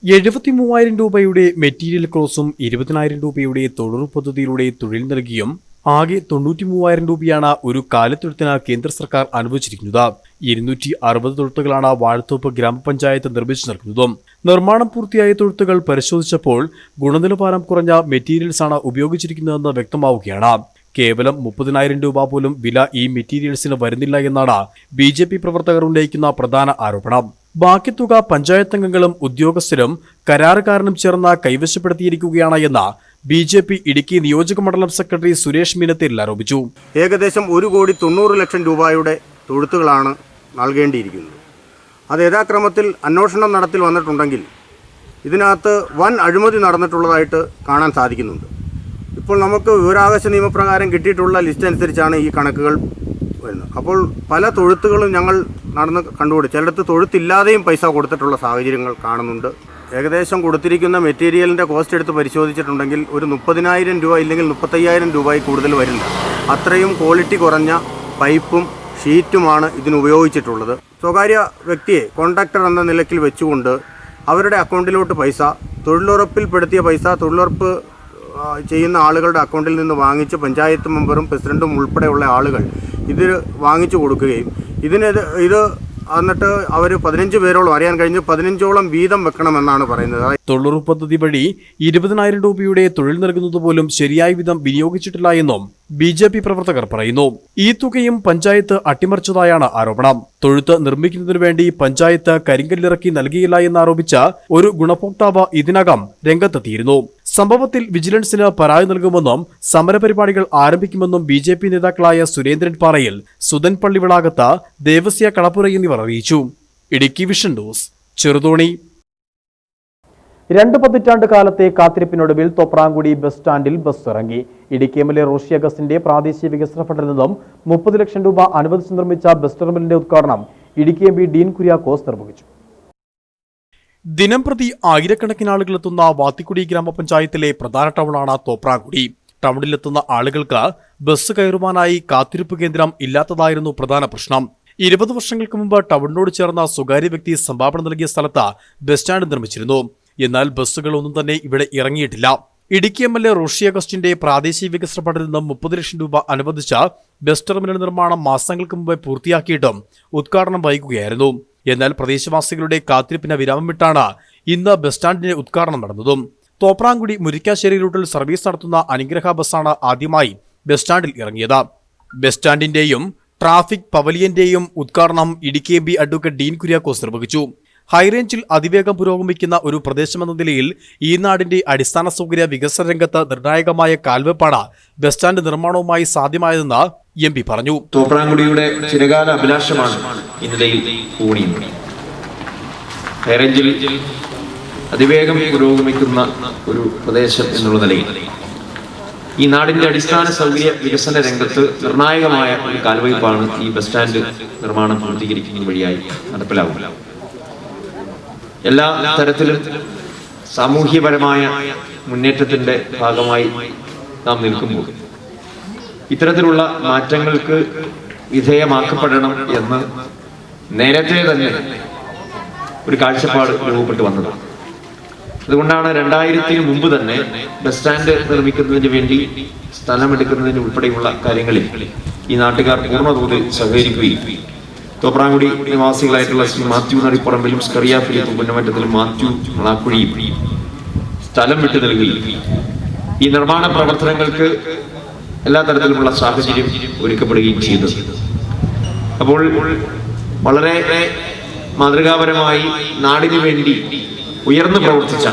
73,000 രൂപയുടെ മെറ്റീരിയൽ ക്രോസും 20,000 രൂപയുടെ തൊഴിലുറപ്പ് പദ്ധതിയിലൂടെ തൊഴിൽ നൽകിയും ആകെ 93,000 രൂപയാണ് ഒരു കാലിത്തൊഴുത്തിന് കേന്ദ്ര സർക്കാർ അനുവദിച്ചിരിക്കുന്നത്. 260 തൊഴുത്തുകളാണ് വാഴത്തോപ്പ് ഗ്രാമപഞ്ചായത്ത് നിർമ്മിച്ചു നൽകുന്നതും. നിർമ്മാണം പൂർത്തിയായ തൊഴുത്തുകൾ പരിശോധിച്ചപ്പോൾ ഗുണനിലവാരം കുറഞ്ഞ മെറ്റീരിയൽസാണ് ഉപയോഗിച്ചിരിക്കുന്നതെന്ന് വ്യക്തമാവുകയാണ്. കേവലം 30,000 രൂപ പോലും വില ഈ മെറ്റീരിയൽസിന് വരുന്നില്ല എന്നാണ് BJP പ്രവർത്തകർ ഉന്നയിക്കുന്ന പ്രധാന ആരോപണം. ബാക്കി തുക പഞ്ചായത്ത് അംഗങ്ങളും ഉദ്യോഗസ്ഥരും കരാറുകാരനും ചേർന്ന് കൈവശപ്പെടുത്തിയിരിക്കുകയാണ് എന്ന് BJP ഇടുക്കി നിയോജക മണ്ഡലം സെക്രട്ടറി സുരേഷ് മീനത്തേരിൽ ആരോപിച്ചു. ഏകദേശം 1,90,00,000 രൂപയുടെ തൊഴുത്തുകളാണ് നൽകേണ്ടിയിരിക്കുന്നത്. അത് യഥാക്രമത്തിൽ അന്വേഷണം നടത്തിൽ വന്നിട്ടുണ്ടെങ്കിൽ ഇതിനകത്ത് വൻ അഴിമതി നടന്നിട്ടുള്ളതായിട്ട് കാണാൻ സാധിക്കുന്നുണ്ട്. ഇപ്പോൾ നമുക്ക് വിവരാവകാശ നിയമപ്രകാരം കിട്ടിയിട്ടുള്ള ലിസ്റ്റ് അനുസരിച്ചാണ് ഈ കണക്കുകൾ വരുന്നത്. അപ്പോൾ പല തൊഴുത്തുകളും ഞങ്ങൾ നടന്ന് കണ്ടുപിടിച്ചു. ചിലടത്ത് തൊഴുത്തില്ലാതെയും പൈസ കൊടുത്തിട്ടുള്ള സാഹചര്യങ്ങൾ കാണുന്നുണ്ട്. ഏകദേശം കൊടുത്തിരിക്കുന്ന മെറ്റീരിയലിൻ്റെ കോസ്റ്റ് എടുത്ത് പരിശോധിച്ചിട്ടുണ്ടെങ്കിൽ ഒരു 30,000 രൂപ ഇല്ലെങ്കിൽ 35,000 രൂപയിൽ കൂടുതൽ വരില്ല. അത്രയും ക്വാളിറ്റി കുറഞ്ഞ പൈപ്പും ഷീറ്റുമാണ് ഇതിന് ഉപയോഗിച്ചിട്ടുള്ളത്. സ്വകാര്യ വ്യക്തിയെ കോൺട്രാക്ടർ എന്ന നിലയ്ക്ക് വെച്ചുകൊണ്ട് അവരുടെ അക്കൗണ്ടിലോട്ട് പൈസ, തൊഴിലുറപ്പിൽപ്പെടുത്തിയ പൈസ തൊഴിലുറപ്പ് ചെയ്യുന്ന ആളുകളുടെ അക്കൗണ്ടിൽ നിന്ന് വാങ്ങിച്ച് പഞ്ചായത്ത് മെമ്പറും പ്രസിഡന്റും ഉൾപ്പെടെയുള്ള ആളുകൾ ഇത് വാങ്ങിച്ചു കൊടുക്കുകയും ഇത് എന്നിട്ട് അവർ 15 പേരോളം അറിയാൻ കഴിഞ്ഞ് 15ഓളം വീതം വെക്കണമെന്നാണ് പറയുന്നത്. തൊഴിലുറപ്പ് പദ്ധതി വഴി 20,000 രൂപയുടെ തൊഴിൽ നൽകുന്നത് പോലും ശരിയായ വിധം വിനിയോഗിച്ചിട്ടില്ല എന്നും BJP പ്രവർത്തകർ പറയുന്നു. ഈ തുകയും പഞ്ചായത്ത് അട്ടിമറിച്ചതായാണ് ആരോപണം. തൊഴുത്ത് നിർമ്മിക്കുന്നതിനു വേണ്ടി പഞ്ചായത്ത് കരിങ്കല്ലിറക്കി നൽകിയില്ല എന്നാരോപിച്ച ഒരു ഗുണഭോക്താവ് ഇതിനകം രംഗത്തെത്തിയിരുന്നു. സംഭവത്തിൽ വിജിലൻസിന് പരാതി നൽകുമെന്നും സമരപരിപാടികൾ ആരംഭിക്കുമെന്നും BJP നേതാക്കളായ സുരേന്ദ്രൻ പാറയിൽ, സുധൻ പള്ളിവിളാകത്ത്, ദേവസ്യ കളപ്പുര എന്നിവർ അറിയിച്ചു. Idukki Vision news, Cheruthoni. 2 പതിറ്റാണ്ട് കാലത്തെ കാത്തിരിപ്പിനൊടുവിൽ തോപ്രാംകുടി ബസ് സ്റ്റാൻഡിൽ ബസ് ഇറങ്ങി. ഇടുക്കി MLA റോഷി അഗസ്റ്റിന്റെ പ്രാദേശിക വികസന ഫണ്ടിൽ നിന്നും 30 ലക്ഷം രൂപ അനുവദിച്ച് നിർമ്മിച്ച ബസ് ടെർമിനലിന്റെ ഉദ്ഘാടനം ഇടുക്കി MP ഡീൻ കുര്യാക്കോസ് നിർവഹിച്ചു. ദിനംപ്രതി ആയിരക്കണക്കിന് ആളുകൾ എത്തുന്ന വാത്തിക്കുടി ഗ്രാമപഞ്ചായത്തിലെ പ്രധാന ടൗണാണ് തോപ്രാംകുടി. ടൗണിലെത്തുന്ന ആളുകൾക്ക് ബസ് കയറുവാനായി കാത്തിരിപ്പ് കേന്ദ്രം ഇല്ലാത്തതായിരുന്നു പ്രധാന പ്രശ്നം. 20 വർഷങ്ങൾക്ക് മുമ്പ് ടൗണിനോട് ചേർന്ന സ്വകാര്യ വ്യക്തി സംഭാവന നൽകിയ സ്ഥലത്ത് ബസ് സ്റ്റാൻഡ് നിർമ്മിച്ചിരുന്നു. എന്നാൽ ബസ്സുകളൊന്നും തന്നെ ഇവിടെ ഇറങ്ങിയിട്ടില്ല. ഇടുക്കി MLA റോഷി അഗസ്റ്റിന്റെ പ്രാദേശിക വികസന ഫണ്ടിൽ നിന്നും 30 ലക്ഷം രൂപ അനുവദിച്ച ബസ് ടെർമിനൽ നിർമ്മാണം മാസങ്ങൾക്ക് മുമ്പ് പൂർത്തിയാക്കിയിട്ടും ഉദ്ഘാടനം വൈകുകയായിരുന്നു. എന്നാൽ പ്രദേശവാസികളുടെ കാത്തിരിപ്പിന് വിരാമമിട്ടാണ് ഇന്ന് ബസ് സ്റ്റാൻഡിന്റെ ഉദ്ഘാടനം നടന്നതും. തോപ്രാംകുടി മുരിക്കാശ്ശേരി റൂട്ടിൽ സർവീസ് നടത്തുന്ന അനുഗ്രഹ ബസ്സാണ് ആദ്യമായി ബസ് സ്റ്റാൻഡിൽ ഇറങ്ങിയത്. ബസ് സ്റ്റാൻഡിന്റെയും ട്രാഫിക് പവലിയന്റെയും ഉദ്ഘാടനം ഇടുക്കി MP അഡ്വക്കേറ്റ് ഡീൻ കുര്യാക്കോസ് നിർവഹിച്ചു. ഹൈറേഞ്ചിൽ അതിവേഗം പുരോഗമിക്കുന്ന ഒരു പ്രദേശമെന്ന നിലയിൽ ഈ നാടിന്റെ അടിസ്ഥാന സൗകര്യ വികസന രംഗത്ത് നിർണായകമായ കാൽവെപ്പാണ് ബസ് സ്റ്റാൻഡ് നിർമ്മാണവുമായി സാധ്യമായതെന്ന് MP പറഞ്ഞു. തോപ്രാംകുടിയുടെ ചിരകാല അഭിലാഷമാണ് ഇന്നലെയിൽ ഊണിയും. ഹൈറേഞ്ചിൽ അതിവേഗം പുരോഗമിക്കുന്ന ഒരു പ്രദേശം എന്നുള്ള നിലയിൽ ഈ നാടിന്റെ അടിസ്ഥാന സൗകര്യ വികസന രംഗത്ത് നിർണായകമായ ഒരു കാൽവയ്പാണ് ഈ ബസ് സ്റ്റാൻഡ് നിർമ്മാണം പൂർത്തീകരിക്കുന്നത് വഴിയായി നടപ്പിലാവുക. എല്ലാ തരത്തിലും സാമൂഹ്യപരമായ മുന്നേറ്റത്തിന്റെ ഭാഗമായി നാം നിൽക്കുമ്പോൾ ഇത്തരത്തിലുള്ള മാറ്റങ്ങൾക്ക് വിധേയമാക്കപ്പെടണം എന്ന് നേരത്തെ തന്നെ ഒരു കാഴ്ചപ്പാട് രൂപപ്പെട്ടു വന്നത്. അതുകൊണ്ടാണ് 2000-ന് മുമ്പ് തന്നെ ബസ് സ്റ്റാൻഡ് നിർമ്മിക്കുന്നതിന് വേണ്ടി സ്ഥലമെടുക്കുന്നതിന് ഉൾപ്പെടെയുള്ള കാര്യങ്ങളിൽ ഈ നാട്ടുകാർ പൂർണ്ണതോതിൽ സഹകരിക്കുകയും തോപ്രാംകുടി നിവാസികളായിട്ടുള്ള ശ്രീ മാത്യു നടിപ്പറമ്പിലും സ്കറിയ ഫിലിപ്പ് പുന്നമറ്റത്തിലും മാത്യു ളാക്കുഴിയും സ്ഥലം വിട്ടു നൽകി ഈ നിർമ്മാണ പ്രവർത്തനങ്ങൾക്ക് എല്ലാ തരത്തിലുമുള്ള സാഹചര്യം ഒരുക്കപ്പെടുകയും ചെയ്തു. അപ്പോൾ വളരെ മാതൃകാപരമായി നാടിനു വേണ്ടി ഉയർന്നു പ്രവർത്തിച്ച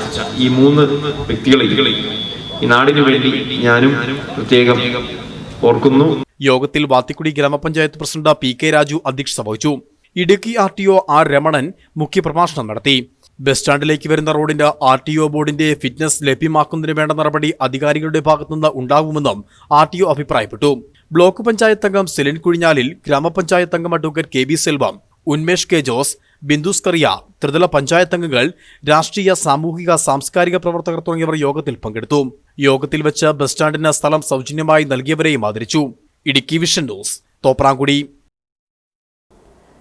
ഈ 3 വ്യക്തികളെ ഈ നാടിനു വേണ്ടി ഞാനും പ്രത്യേകം ഓർക്കുന്നു. യോഗത്തിൽ വാത്തിക്കുടി ഗ്രാമപഞ്ചായത്ത് പ്രസിഡന്റ് PK രാജു അധ്യക്ഷത വഹിച്ചു. ഇടുക്കി RTO R രമണൻ മുഖ്യപ്രഭാഷണം നടത്തി. ബസ് സ്റ്റാൻഡിലേക്ക് വരുന്ന റോഡിന്റെ RTO ബോർഡിന്റെ ഫിറ്റ്നസ് ലഭ്യമാക്കുന്നതിന് വേണ്ട നടപടി അധികാരികളുടെ ഭാഗത്തുനിന്ന് ഉണ്ടാകുമെന്നും RTO അഭിപ്രായപ്പെട്ടു. ബ്ലോക്ക് പഞ്ചായത്ത് അംഗം സെലിൻ കുഴിഞ്ഞാലിൽ, ഗ്രാമപഞ്ചായത്ത് അംഗം advocate KB Selvam, Unmesh K Jose, Bindu Scaria, ത്രിതല പഞ്ചായത്ത് അംഗങ്ങൾ, രാഷ്ട്രീയ, സാമൂഹിക, സാംസ്കാരിക പ്രവർത്തകർ തുടങ്ങിയവർ യോഗത്തിൽ പങ്കെടുത്തു. യോഗത്തിൽ വെച്ച് ബസ് സ്റ്റാൻഡിന് സ്ഥലം സൗജന്യമായി നൽകിയവരെയും ആദരിച്ചു. Idukki Vision News, Thopramkudy.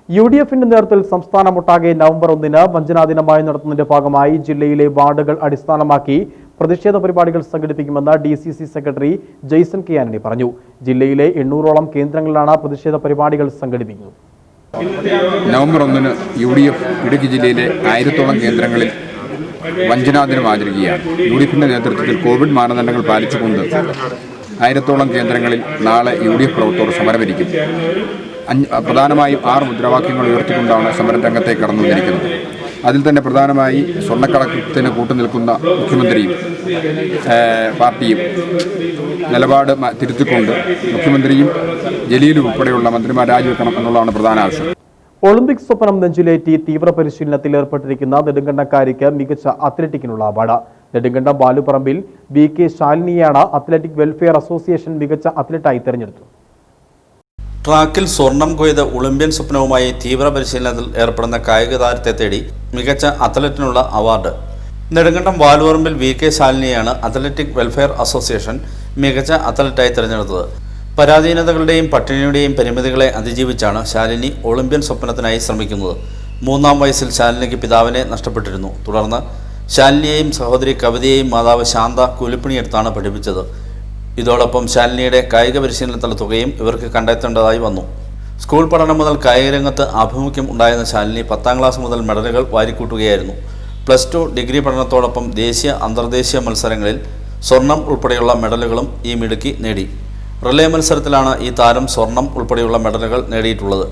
UDFന്റെ നേതൃത്വത്തിൽ സംസ്ഥാനമൊട്ടാകെ നവംബർ 1 വഞ്ചനാ ദിനമായി നടത്തുന്നതിന്റെ ഭാഗമായി ജില്ലയിലെ വാർഡുകൾ അടിസ്ഥാനമാക്കി പ്രതിഷേധ പരിപാടികൾ സംഘടിപ്പിക്കുമെന്ന് DCC secretary Jaison K Antony പറഞ്ഞു. ജില്ലയിലെ 800ഓളം കേന്ദ്രങ്ങളിലാണ് പ്രതിഷേധ പരിപാടികൾ സംഘടിപ്പിക്കുന്നത്. നവംബർ 1 UDF ഇടുക്കി ജില്ലയിലെ 1000ഓളം കേന്ദ്രങ്ങളിൽ വഞ്ചനാ ദിനം ആചരിക്കുകയാണ്. UDFന്റെ നേതൃത്വത്തിൽ കോവിഡ് മാനദണ്ഡങ്ങൾ പാലിച്ചുകൊണ്ട് 1000ഓളം കേന്ദ്രങ്ങളിൽ നാളെ UDF പ്രവർത്തകർ സമരമിരിക്കും. പ്രധാനമായും 6 മുദ്രാവാക്യങ്ങൾ ഉയർത്തിക്കൊണ്ടാണ് സമരരംഗത്തേക്ക് കടന്നു വന്നിരിക്കുന്നത്. അതിൽ തന്നെ പ്രധാനമായി സ്വർണ്ണക്കടത്തിന് കൂട്ടുനിൽക്കുന്ന മുഖ്യമന്ത്രിയും പാർട്ടിയും നിലപാട് തിരുത്തിക്കൊണ്ട് മുഖ്യമന്ത്രിയും ജലീലും ഉൾപ്പെടെയുള്ള മന്ത്രിമാർ രാജിവെക്കണം എന്നുള്ളതാണ് പ്രധാന ആവശ്യം. ഒളിമ്പിക്സ് സ്വപ്നം നെഞ്ചിലേറ്റി തീവ്ര പരിശീലനത്തിൽ ഏർപ്പെട്ടിരിക്കുന്ന നെടുങ്കണ്ടക്കാരിക്ക് മികച്ച അത്ലറ്റിക്കിനുള്ള അവാർഡ്. നെടുങ്കണ്ടം ബാലുപറമ്പിൽ VK ശാലിനിയാണ് അത്ലറ്റിക് വെൽഫെയർ അസോസിയേഷൻ മികച്ച അത്ലറ്റായി തെരഞ്ഞെടുത്തത്. ട്രാക്കിൽ സ്വർണം കൊയ്ത് ഒളിമ്പ്യൻ സ്വപ്നവുമായി തീവ്ര പരിശീലനത്തിൽ ഏർപ്പെടുന്ന കായിക താരത്തെ തേടി മികച്ച അത്ലറ്റിനുള്ള അവാർഡ്. നെടുങ്കണ്ടം ബാലുപറമ്പിൽ VK ശാലിനിയാണ് അത്ലറ്റിക് വെൽഫെയർ അസോസിയേഷൻ മികച്ച അത്ലറ്റായി തിരഞ്ഞെടുത്തത്. പരാധീനതകളുടെയും പട്ടിണിയുടെയും പരിമിതികളെ അതിജീവിച്ചാണ് ശാലിനി ഒളിമ്പ്യൻ സ്വപ്നത്തിനായി ശ്രമിക്കുന്നത്. 3-ാം വയസ്സിൽ ശാലിനിക്ക് പിതാവിനെ നഷ്ടപ്പെട്ടിരുന്നു. തുടർന്ന് ശാലിനിയെയും സഹോദരി കവിതയെയും മാതാവ് ശാന്ത കൂലിപ്പണിയെടുത്താണ് പഠിപ്പിച്ചത്. ഇതോടൊപ്പം ശാലിനിയുടെ കായിക പരിശീലനത്തിലുള്ള തുകയും ഇവർക്ക് കണ്ടെത്തേണ്ടതായി വന്നു. സ്കൂൾ പഠനം മുതൽ കായിക രംഗത്ത് ആഭിമുഖ്യം ഉണ്ടായിരുന്ന ശാലിനി 10ാം ക്ലാസ് മുതൽ മെഡലുകൾ വാരിക്കൂട്ടുകയായിരുന്നു. +2 ഡിഗ്രി പഠനത്തോടൊപ്പം ദേശീയ അന്തർദേശീയ മത്സരങ്ങളിൽ സ്വർണം ഉൾപ്പെടെയുള്ള മെഡലുകളും ഈ മിടുക്കി നേടി. റിലേ മത്സരത്തിലാണ് ഈ താരം സ്വർണം ഉൾപ്പെടെയുള്ള മെഡലുകൾ നേടിയിട്ടുള്ളത്.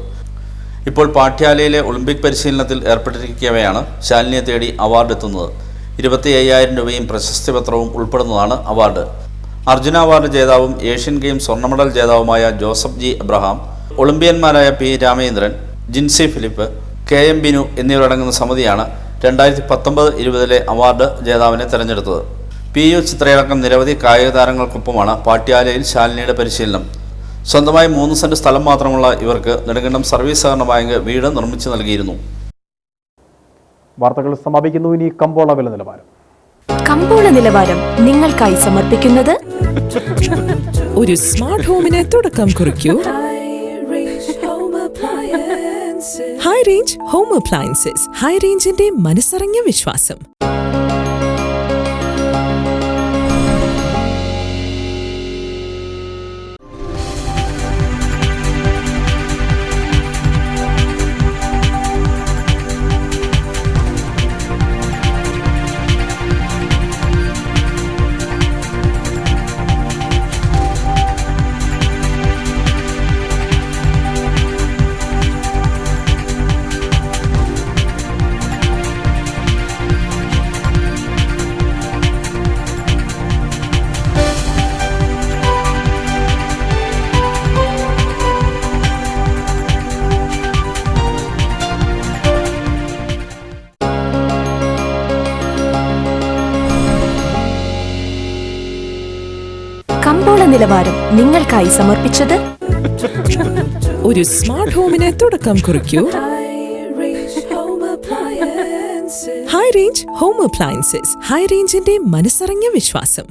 ഇപ്പോൾ പാഠ്യാലയിലെ ഒളിമ്പിക് പരിശീലനത്തിൽ ഏർപ്പെട്ടിരിക്കവെയാണ് ശാലിനിയെ തേടി അവാർഡ് എത്തുന്നത്. 25,000 രൂപയും പ്രശസ്തി പത്രവും ഉൾപ്പെടുന്നതാണ് അവാർഡ്. അർജുന അവാർഡ് ജേതാവും ഏഷ്യൻ ഗെയിംസ് സ്വർണ്ണ മെഡൽ ജേതാവുമായ ജോസഫ് G എബ്രഹാം, ഒളിമ്പ്യന്മാരായ P Ramendran, Jincy Philip, KM Binu എന്നിവരടങ്ങുന്ന സമിതിയാണ് 2019-20 അവാർഡ് ജേതാവിനെ തെരഞ്ഞെടുത്തത്. PU ചിത്രയടക്കം നിരവധി കായിക താരങ്ങൾക്കൊപ്പമാണ് പാഠ്യാലയിൽ ശാലിനിയുടെ പരിശീലനം. സ്വന്തമായി 3 സെന്റ് സ്ഥലം മാത്രമുള്ള ഇവർക്ക് നെടുങ്കണ്ടം സർവീസ് സഹകരണ ബാങ്ക് വീട് നിർമ്മിച്ചു നൽകിയിരുന്നു. വാർത്തകൾ സമാപിക്കുന്നു. ഇനി കമ്പോള വില നിലവാരം. കമ്പോള നിലവാരം നിങ്ങൾക്കായി സമർപ്പിക്കുന്നത് ഒരു സ്മാർട്ട് ഹോമിന് തുടക്കം കുറിക്കൂ. High range home Appliances. High റേഞ്ചിന്റെ മനസ്സറിഞ്ഞ വിശ്വാസം. കമ്പോള നിലവാരം നിങ്ങൾക്കായി സമർപ്പിച്ചത് ഒരു സ്മാർട്ട് ഹോമിന് തുടക്കം കുറിക്കൂ. High range home Appliances. High റേഞ്ചിന്റെ മനസ്സറിഞ്ഞ വിശ്വാസം.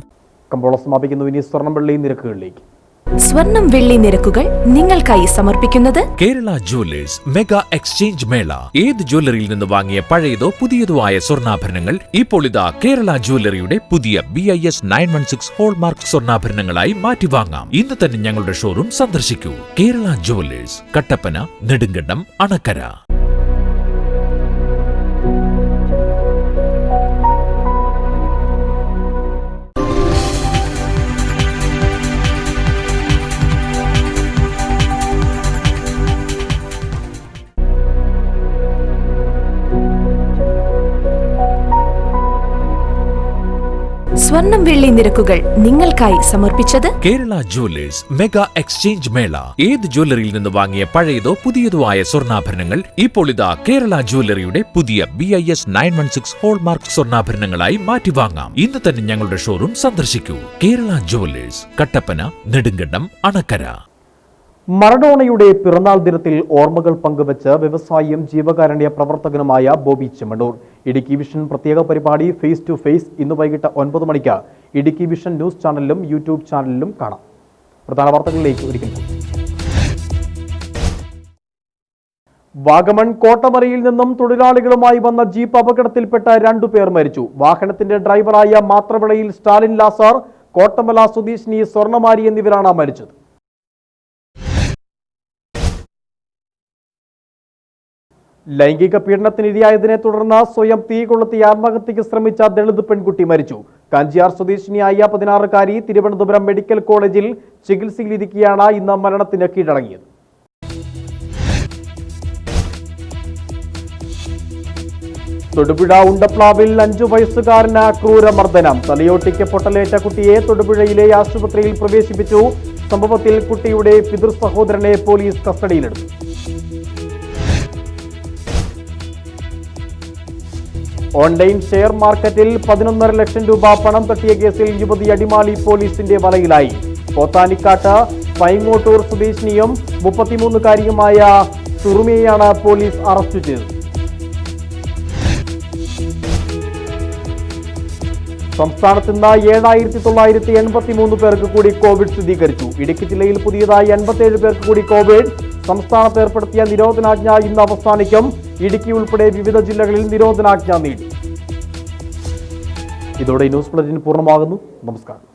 കമ്പോള സമാപിക്കുന്നു. ഇനി സ്വർണ്ണം വെള്ളി നിരക്കുകളിലേക്ക്. സ്വർണം വെള്ളി നിരക്കുകൾ നിങ്ങൾക്കായി സമർപ്പിക്കുന്നത് കേരള ജുവലേഴ്സ് മെഗാ എക്സ്ചേഞ്ച് മേള. ഏത് ജ്വല്ലറിയിൽ നിന്ന് വാങ്ങിയ പഴയതോ പുതിയതോ ആയ സ്വർണ്ണാഭരണങ്ങൾ ഇപ്പോൾ ഇതാ കേരള ജുവല്ലറിയുടെ പുതിയ BIS 916 ഹോൾമാർക്ക് സ്വർണ്ണാഭരണങ്ങളായി മാറ്റി വാങ്ങാം. ഇന്ന് തന്നെ ഞങ്ങളുടെ ഷോറൂം സന്ദർശിക്കൂ. കേരള ജുവലേഴ്സ്, കട്ടപ്പന, നെടുങ്കണ്ടം, അണക്കര. സ്വർണം വെള്ളി നിരക്കുകൾ നിങ്ങൾക്കായി സമർപ്പിച്ചത് കേരള ജുവലേഴ്സ് മെഗാ എക്സ്ചേഞ്ച് മേള. ഏത് ജ്വല്ലറിയിൽ നിന്ന് വാങ്ങിയ പഴയതോ പുതിയതോ ആയ സ്വർണ്ണാഭരണങ്ങൾ ഇപ്പോൾ ഇതാ കേരള ജുവല്ലറിയുടെ പുതിയ BIS 916 ഹോൾമാർക്ക് സ്വർണ്ണാഭരണങ്ങളായി മാറ്റി വാങ്ങാം. ഇന്ന് തന്നെ ഞങ്ങളുടെ ഷോറൂം സന്ദർശിക്കൂ. കേരള ജുവലേഴ്സ്, കട്ടപ്പന, നെടുങ്കണ്ടം, അണക്കര. മറഡോണയുടെ പിറന്നാൾ ദിനത്തിൽ ഓർമ്മകൾ പങ്കുവച്ച് വ്യവസായിയും ജീവകാരുണ്യ പ്രവർത്തകനുമായ ബോബി ചെമ്മണ്ണൂർ. ഇടുക്കി വിഷൻ പ്രത്യേക പരിപാടി ഫേസ് ടു ഫേസ് ഇന്ന് വൈകിട്ട് 9 മണിക്ക് ഇടുക്കി വിഷൻ ന്യൂസ് ചാനലിലും യൂട്യൂബ് ചാനലിലും കാണാം. പ്രധാന വാർത്തകളിലേക്ക് ഒരിക്കൽ കൂടി. വാഗമൺ കോട്ടമരയിൽ നിന്നും തൊഴിലാളികളുമായി വന്ന ജീപ്പ് അപകടത്തിൽപ്പെട്ട 2 പേർ മരിച്ചു. വാഹനത്തിന്റെ ഡ്രൈവറായ മാത്രവിളയിൽ സ്റ്റാലിൻ ലാസർ, കോട്ടമല സ്വദേശിനി സ്വർണമാരി എന്നിവരാണ് മരിച്ചത്. ലൈംഗിക പീഡനത്തിനിരയായതിനെ തുടർന്ന് സ്വയം തീ കൊളുത്തി ആത്മഹത്യയ്ക്ക് ശ്രമിച്ച ദളിത് പെൺകുട്ടി മരിച്ചു. കാഞ്ചിയാർ സ്വദേശിനിയായ 16-കാരി തിരുവനന്തപുരം മെഡിക്കൽ കോളേജിൽ ചികിത്സയിലിരിക്കെയാണ് ഇന്ന് മരണത്തിന് കീഴടങ്ങിയത്. തൊടുപുഴ ഉണ്ടപ്ലാവിൽ 5 വയസ്സുകാരന് ക്രൂരമർദ്ദനം. തലയോട്ടിക്ക് പൊട്ടലേറ്റ കുട്ടിയെ തൊടുപുഴയിലെ ആശുപത്രിയിൽ പ്രവേശിപ്പിച്ചു. സംഭവത്തിൽ കുട്ടിയുടെ പിതൃ സഹോദരനെ പോലീസ് കസ്റ്റഡിയിലെടുത്തു. ഓൺലൈൻ ഷെയർ മാർക്കറ്റിൽ 11.5 ലക്ഷം രൂപ പണം തട്ടിയ കേസിൽ യുവതി അടിമാലി പോലീസിന്റെ വലയിലായി. പോത്താനിക്കാട്ട് പൈങ്ങോട്ടൂർ സ്വദേശിനിയും 33-കാരിയുമായ സുറുമയെയാണ് പോലീസ് അറസ്റ്റ് ചെയ്തത്. സംസ്ഥാനത്ത് ഇന്ന് 7,983 പേർക്ക് കൂടി കോവിഡ് സ്ഥിരീകരിച്ചു. ഇടുക്കി ജില്ലയിൽ പുതിയതായി 57 പേർക്ക് കൂടി കോവിഡ്. സംസ്ഥാനത്ത് ഏർപ്പെടുത്തിയ നിരോധനാജ്ഞ ഇന്ന് അവസാനിക്കും. ഇടുക്കി ഉൾപ്പെടെ വിവിധ ജില്ലകളിൽ നിരോധനാജ്ഞ നീട്ടി. ഇതോടെ ന്യൂസ് ബുള്ളറ്റിൻ പൂർണ്ണമാകുന്നു. നമസ്കാരം.